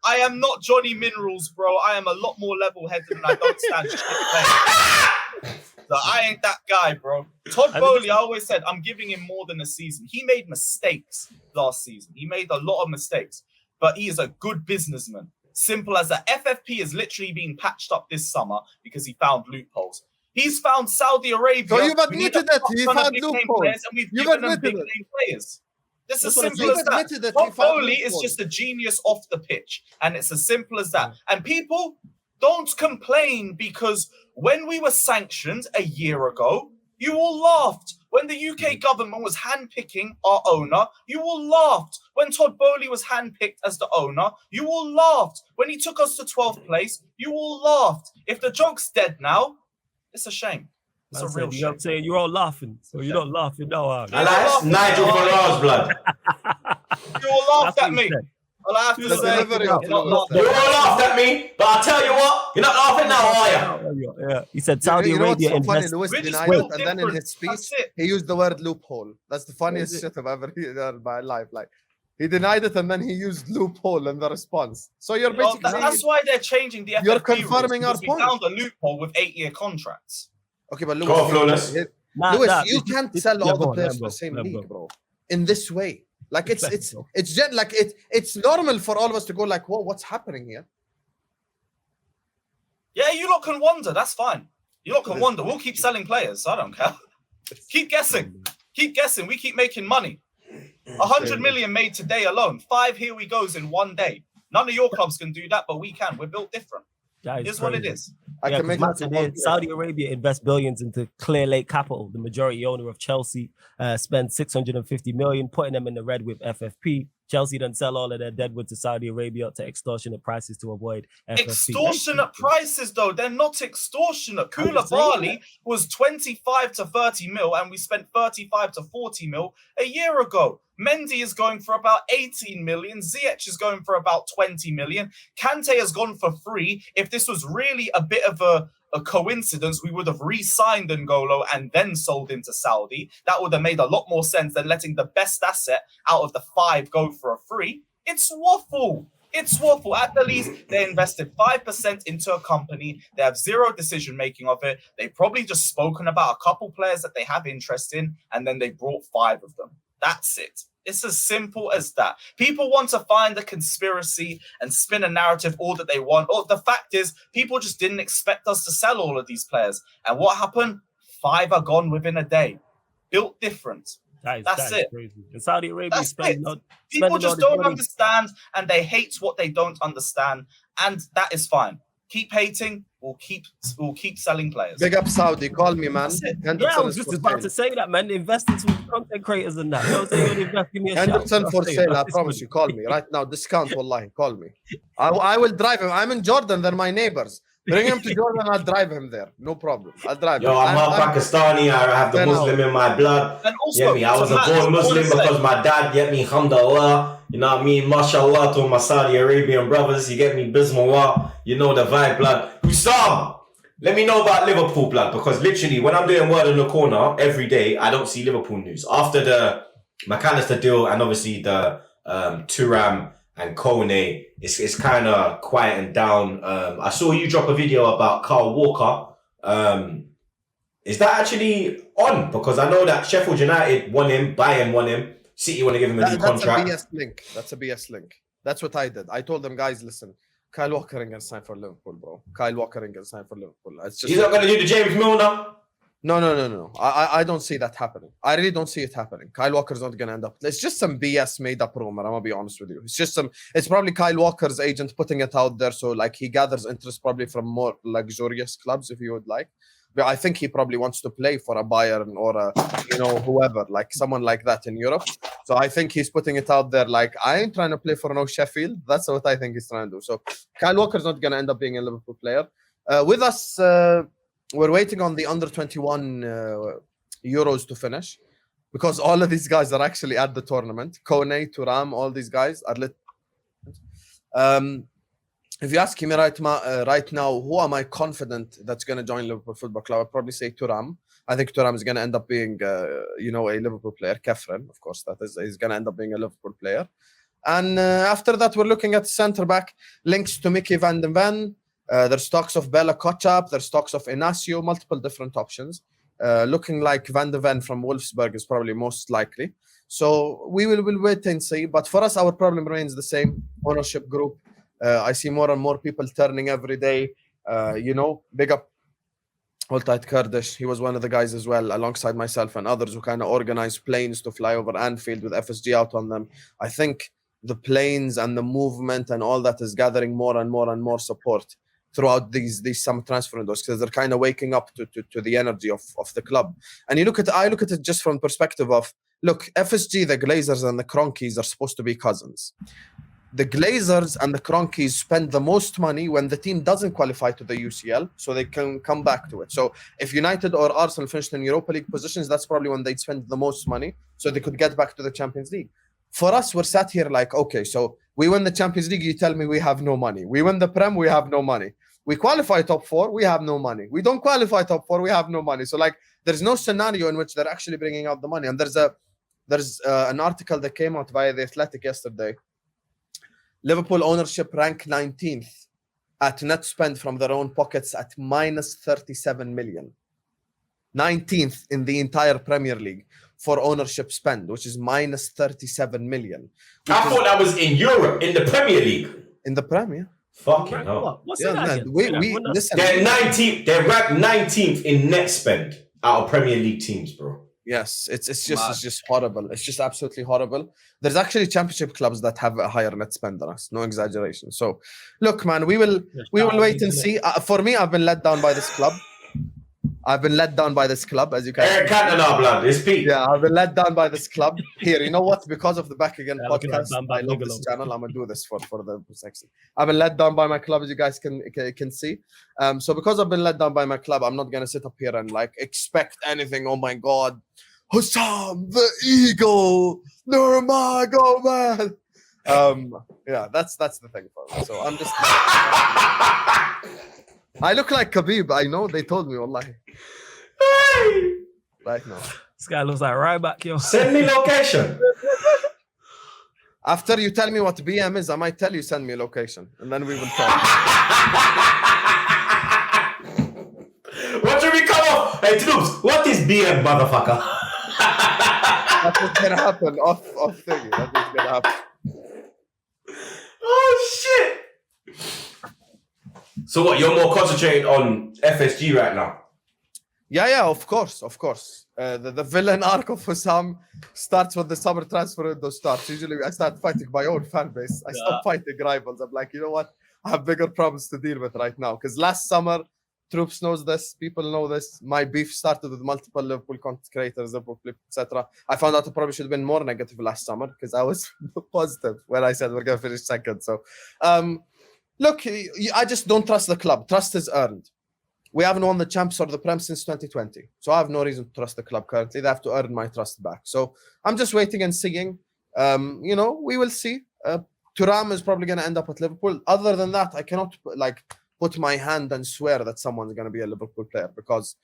I am not Johnny Minerals, bro. I am a lot more level-headed and I don't stand shit playing. So I ain't that guy, bro. Todd Bowley, I always said, I'm giving him more than a season. He made mistakes last season. He made a lot of mistakes, but he is a good businessman. Simple as that. FFP is literally being patched up this summer because he found loopholes. He's found Saudi Arabia. So you've admitted that he found loopholes. And we've given them big-name players. This is as simple as that. Todd Bowley is just a genius off the pitch, and it's as simple as that. And people don't complain because when we were sanctioned a year ago, you all laughed. When the UK government was handpicking our owner, you all laughed. When Todd Bowley was handpicked as the owner, you all laughed. When he took us to 12th place, you all laughed. If the joke's dead now, it's a shame. It's a real shame. I'm saying you're all laughing, so you're not laughing now. That's Nigel Farage's blood. You all laughed at me. All I have to say, you all laughed at me, but I'll tell you what, you're not laughing now, are you? Yeah, he said Saudi Arabia invests. And then in his speech, he used the word loophole. That's the funniest shit I've ever heard in my life. Like, he denied it and then he used loophole in the response. So you're basically that's why they're changing the FFP. You're confirming our point. We found a loophole with 8-year contracts. Okay, but Lewis, you can't sell all the players to the same league, bro. In this way. Like it's normal for all of us to go like, whoa, what's happening here? Yeah, you lot can wonder. That's fine. You lot can wonder. We'll keep selling players. I don't care. Keep guessing. Keep guessing. We keep making money. 100 million made today alone. 5 here we goes in one day. None of your clubs can do that, but we can. We're built different. It's what it is. Saudi Arabia invests billions into Clear Lake Capital, the majority owner of Chelsea, spent 650 million, putting them in the red with FFP. Chelsea then sell all of their deadwood to Saudi Arabia to extortionate prices to avoid FFP. Extortionate prices, though. They're not extortionate. Koulibaly was 25 to 30 mil, and we spent 35 to 40 mil a year ago. Mendy is going for about 18 million. Ziyech is going for about 20 million. Kante has gone for free. If this was really a bit of a coincidence, we would have re-signed N'Golo and then sold into Saudi. That would have made a lot more sense than letting the best asset out of the 5 go for a free. It's waffle. It's waffle. At the least, they invested 5% into a company. They have zero decision making of it. They probably just spoken about a couple players that they have interest in, and then they brought 5 of them. That's it. It's as simple as that. People want to find a conspiracy and spin a narrative all that they want. Oh, the fact is, people just didn't expect us to sell all of these players. And what happened? 5 are gone within a day. Built different. That's it. Crazy. In Saudi Arabia, people just don't understand, and they hate what they don't understand, and that is fine. Keep hating. We'll keep selling players. Big up Saudi. Call me, man. Yeah, I was just about to say that, man. Invest in some content creators and that. You know what I'm saying? Invest, give me a shout. 100% for sale. I promise you. Call me right now. Discount, wallahi. Call me. I will drive him. I'm in Jordan. They're my neighbors. Bring him to Jordan. I'll drive him there. No problem. I'll drive him. I'm half Pakistani. I have the Muslim in my blood. And also, I was a born Muslim because my dad, alhamdulillah. You know what I mean? MashaAllah to my Saudi Arabian brothers. You get me? Bismillah. You know the vibe, blood. Husam, let me know about Liverpool, blood. Because literally, when I'm doing Word in the Corner every day, I don't see Liverpool news. After the McAllister deal and obviously the Thuram and Kone, it's kind of quieting down. I saw you drop a video about Kyle Walker. Is that actually on? Because I know that Sheffield United won him, Bayern won him, City want to give him a new contract. That's a BS link. That's a BS link. That's what I did. I told them, guys, listen, Kyle Walker ain't gonna sign for Liverpool, bro. Kyle Walker ain't gonna sign for Liverpool. It's just he's not gonna do the James Milner. No. I don't see that happening. I really don't see it happening. Kyle Walker's not gonna end up. It's just some BS made up rumor. I'm gonna be honest with you. It's probably Kyle Walker's agent putting it out there, so like he gathers interest probably from more luxurious clubs, if you would like. But I think he probably wants to play for a Bayern or a, whoever, like someone like that in Europe. So I think he's putting it out there like, I ain't trying to play for no Sheffield. That's what I think he's trying to do. So Kyle Walker's not going to end up being a Liverpool player. With us, we're waiting on the under-21 Euros to finish because all of these guys are actually at the tournament. Kone, Thuram, all these guys are lit. If you ask me right now, who am I confident that's going to join Liverpool Football Club? I'd probably say Thuram. I think Thuram is going to end up being, a Liverpool player. Kefren, of course, that is. He's going to end up being a Liverpool player. And after that, we're looking at centre-back links to Mickey van den Ven. There's talks of Bella Kotchap. There's talks of Inacio, multiple different options. Looking like Van de Ven from Wolfsburg is probably most likely. So we'll wait and see. But for us, our problem remains the same. Ownership group. I see more and more people turning every day. Big up Old Tight Kurdish. He was one of the guys as well, alongside myself and others who kind of organized planes to fly over Anfield with FSG out on them. I think the planes and the movement and all that is gathering more and more and more support throughout these summer transfer windows because they're kind of waking up to the energy of the club. And I look at it just from the perspective of, look, FSG, the Glazers and the Cronkies are supposed to be cousins. The Glazers and the Cronkies spend the most money when the team doesn't qualify to the UCL, so they can come back to it. So if United or Arsenal finished in Europa League positions, that's probably when they'd spend the most money, so they could get back to the Champions League. For us, we're sat here like, okay, so we win the Champions League, you tell me we have no money. We win the Prem, we have no money. We qualify top 4, we have no money. We don't qualify top 4, we have no money. So like, there's no scenario in which they're actually bringing out the money. And there's an article that came out via The Athletic yesterday. Liverpool ownership rank 19th at net spend from their own pockets at minus 37 million. 19th in the entire Premier League for ownership spend, which is minus 37 million. I thought that was in Europe, in the Premier League. In the Premier. Fucking hell. What's that? Listen. They're 19th. They're ranked 19th in net spend out of Premier League teams, bro. Yes, it's just horrible. It's just absolutely horrible. There's actually championship clubs that have a higher net spend than us. No exaggeration. So, look, man, we will wait and see. For me, I've been let down by this club. As you can. Eric Cantona, blood. It's Pete. Yeah, I've been let down by this club. Here, you know what? Because of the Back Again podcast, I love this channel. I'm gonna do this for the section. I've been let down by my club, as you guys can see. So because I've been let down by my club, I'm not gonna sit up here and like expect anything. Oh my God, Husam, the Eagle, Nurmago, man. Yeah, that's the thing for me. So I'm just. I look like Khabib. I know. They told me, wallahi. Right now. This guy looks like right back, yo. Send me location. After you tell me what BM is, I might tell you send me a location, and then we will talk. What should we come off? Hey, Troopz, what is BM, motherfucker? That's what's gonna happen. Off thingy. That's what's gonna happen. Oh shit! So what? You're more concentrated on FSG right now? Yeah, of course. The villain arc of Husam starts when the summer transfer window starts. Usually, I start fighting my own fan base. I stop fighting rivals. I'm like, you know what? I have bigger problems to deal with right now. Because last summer, Troopz knows this. People know this. My beef started with multiple Liverpool content creators, Liverpool Flip, etc. I found out I probably should have been more negative last summer because I was positive when I said we're going to finish second. So, look, I just don't trust the club. Trust is earned. We haven't won the Champs or the Prem since 2020. So I have no reason to trust the club currently. They have to earn my trust back. So I'm just waiting and seeing. We will see. Thuram is probably going to end up at Liverpool. Other than that, I cannot put my hand and swear that someone's going to be a Liverpool player because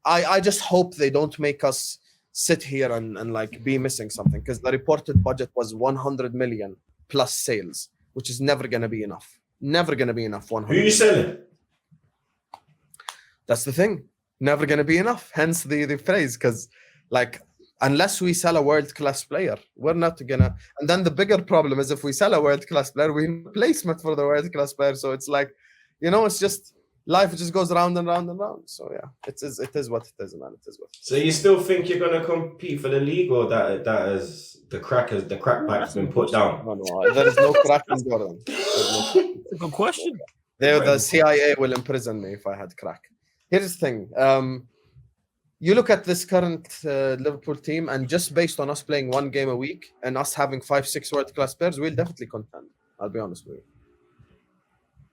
I just hope they don't make us sit here and be missing something because the reported budget was 100 million plus sales, which is never going to be enough. Never going to be enough. 100 Who are you selling? That's the thing. Never going to be enough. Hence the phrase, because unless we sell a world-class player, we're not going to. And then the bigger problem is if we sell a world-class player, we need replacement for the world-class player. So it's it's just life just goes round and round and round. So yeah, it is what it is, man. It is what it is. So you still think you're going to compete for the league or that is the crack pipe's been put down? No, there is no crack in Jordan. That's a good question. The CIA will imprison me if I had crack. Here's the thing. You look at this current Liverpool team, and just based on us playing one game a week and us having 5-6 world-class players, we'll definitely contend. I'll be honest with you.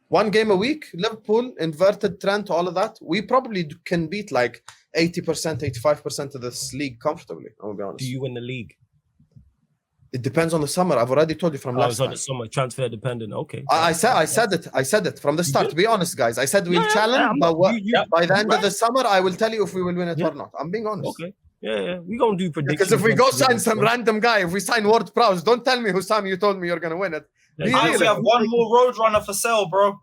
One game a week, Liverpool, inverted trend, all of that, we probably can beat 80%, 85% of this league comfortably. I'll be honest. Do you win the league? It depends on the summer. I've already told you from last time. On the summer, transfer dependent. Okay. I said it from the start. To be honest, guys, I said we'll challenge, but by the end of the summer, I will tell you if we will win it or not. I'm being honest. Okay. Yeah. We're going to do predictions. Because if we go sign some random guy, if we sign Ward Prowse, don't tell me, Husam, you told me you're going to win it. We have one more Roadrunner for sale, bro.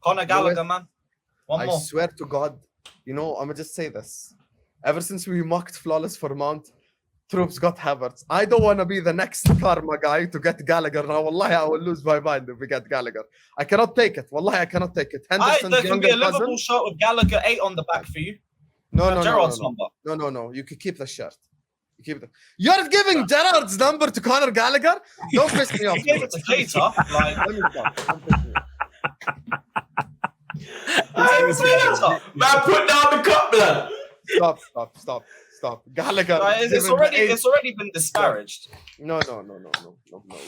Conor Gallagher, man. One more. I swear to God, I'm going to just say this. Ever since we mocked Flawless for Mount, Troopz got HAVERTZ. I don't want to be the next karma guy to get Gallagher. Now, wallahi, I will lose my mind if we get Gallagher. I cannot take it. Wallahi, I cannot take it. Henderson's there can be a Liverpool shirt with Gallagher 8 on the back for you. No. Gerard's number. No. You can keep the shirt. You're giving Gerard's number to Conor Gallagher? Don't piss me off. He gave it to Keita. Let me stop. Don't piss me off. I didn't say that. Man, put down the cup, blood. Stop. Gallagher. It's already been disparaged. No.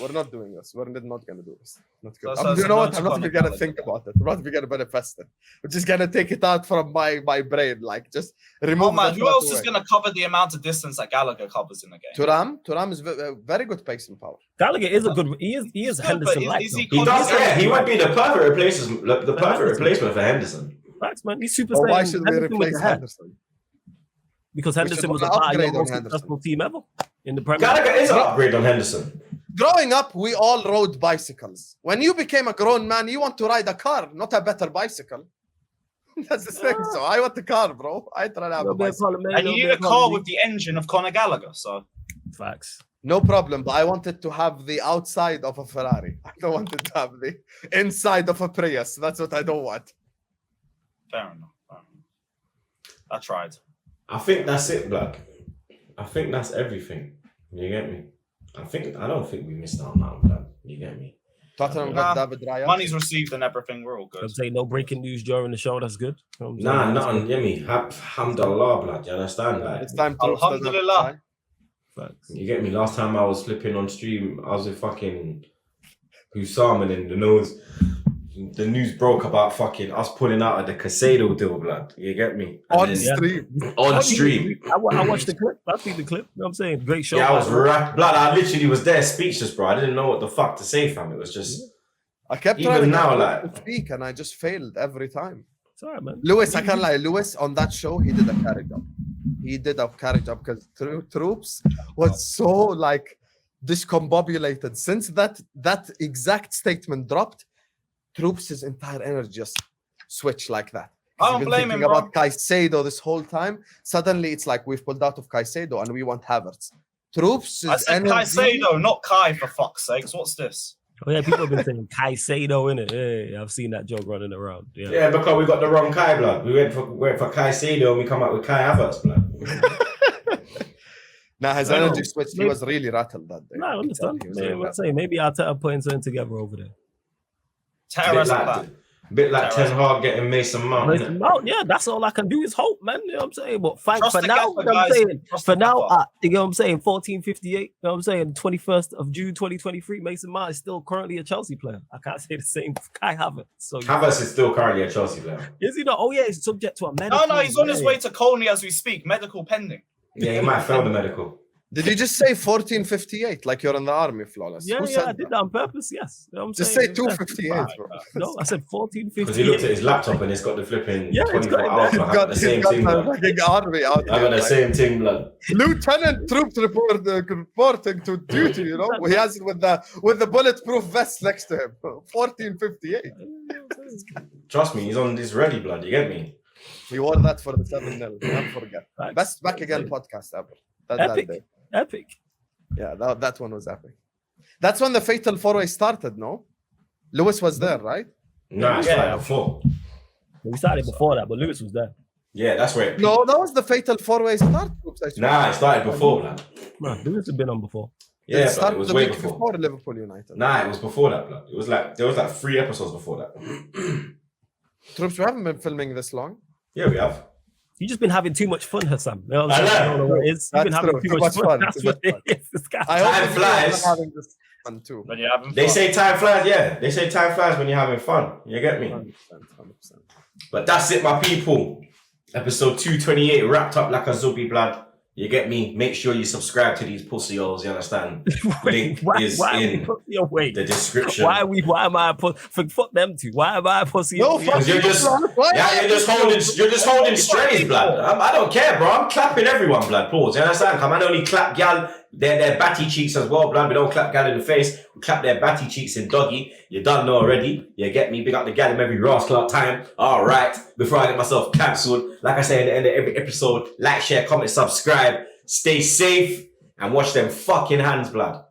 We're not doing this. We're not going to do this. Not good. You know what? I'm not even going to think about it. I'm not even going to manifest it. We're just going to take it out from my brain. Just remove. Oh man, who else is going to cover the amount of distance that Gallagher covers in the game? Thuram is very good pacing power. Gallagher is a good. He is Henderson. He does. Yeah, he would be the perfect replacement for Henderson. Facts, man. He's super. Why should we replace Henderson? Because Henderson was a most successful team ever in the Premier League. Gallagher is an upgrade on Henderson. Growing up, we all rode bicycles. When you became a grown man, you want to ride a car, not a better bicycle. That's the thing. So I want the car, bro. I try to have a bicycle. And you need a car with the engine of Conor Gallagher. So facts. No problem, but I wanted to have the outside of a Ferrari. I don't want it to have the inside of a Prius. That's what I don't want. Fair enough. I tried. I think that's it, blood. I think that's everything. You get me? I don't think we missed out on that, blood. You get me? Tottenham got David Raya. Money's received and everything. We're all good. I'd say no breaking news during the show. That's good. Nothing. You get me? Alhamdulillah, blood. You understand? It's time to Alhamdulillah. You get me? Last time I was flipping on stream, I was with fucking Husam, and then the news broke about fucking us pulling out of the Casado deal, blood. You get me? On stream. I watched the clip. I see the clip. You know what I'm saying? Great show. Yeah, I was blood. I literally was there speechless, bro. I didn't know what the fuck to say, fam. It was just. I kept trying to speak, and I just failed every time. It's alright, man. Lewis, I can't lie. Lewis on that show, he did a carry job. He did a carry job because Troopz was so discombobulated. Since that exact statement dropped, Troopz' entire energy just switched like that. I don't blame him, bro. About Caicedo this whole time. Suddenly, it's like we've pulled out of Caicedo and we want Havertz. Troopz' I said energy... Caicedo, not Kai, for fuck's sakes. What's this? Oh yeah, people have been saying Caicedo in it. Yeah, I've seen that joke running around. Yeah, because we got the wrong Kai, blood. We went for Caicedo and we come out with Kai Havertz, blood. Nah, his energy switched. He was really rattled that day. No, I understand. Maybe Arteta putting something together over there. Bit like Ten Hag getting Mason Mount. Mason Mount, yeah, that's all I can do is hope, man. You know what I'm saying? But thanks for now, you know what I'm saying? For now, you know what I'm saying? 1458, you know what I'm saying? 21st of June 2023, Mason Mount is still currently a Chelsea player. I can't say the same for Kai Havertz. So Havertz is still currently a Chelsea player. Is he not? Oh yeah, he's subject to a medical. No, he's on his way to Colney as we speak. Medical pending. Yeah, he might fail the medical. Did you just say 1458 like you're in the army, Flawless? Yeah, I did that on purpose, yes. You know what I'm just saying? Say 258, bro. No, I said 1458. Because he looked at his laptop and it's got the flipping 24 hours. I got the same thing, blood. Army out I got the same thing, blood. Lieutenant Troopz reporting to duty, you know? He has it with the bulletproof vest next to him. 1458. Trust me, he's ready, blood. You get me? He wore that for the 7-0. Don't forget. Best back again podcast ever. That day. Epic. Yeah, that one was epic. That's when the fatal four-way started, no? Lewis was there, right? No, it started before. We started before that, but Lewis was there. Yeah, that's where No, that was the fatal four-way start. Nah, it started before that. Man, Lewis had been on before. Yeah, but it was way before Liverpool United. Nah, it was before that, blood. It was like there was like 3 episodes before that. Troopz, we haven't been filming this long. Yeah, we have. You've just been having too much fun, Husam. You know what I'm saying? I don't know what it is. You've been having too much fun. That's what it is. Time flies. Having this fun too. When you're having fun. They say time flies, yeah. They say time flies when you're having fun. You get me? 100%. But that's it, my people. Episode 228 wrapped up like a Zubi, blood. You get me? Make sure you subscribe to these pussy holes, you understand? Link is in the description. Why am I fuck them two? Why am I pussy? No, fuck you're just holding strays, blood. I don't care, bro. I'm clapping everyone, blood. Pause. You understand? Come on, only clap gal their batty cheeks as well, blood. We don't clap gal in the face. We clap their batty cheeks in doggy. You done know already. You get me? Big up the gal in every rascal time. All right. Before I get myself cancelled, like I say at the end of every episode, like, share, comment, subscribe. Stay safe and wash them fucking hands, blood.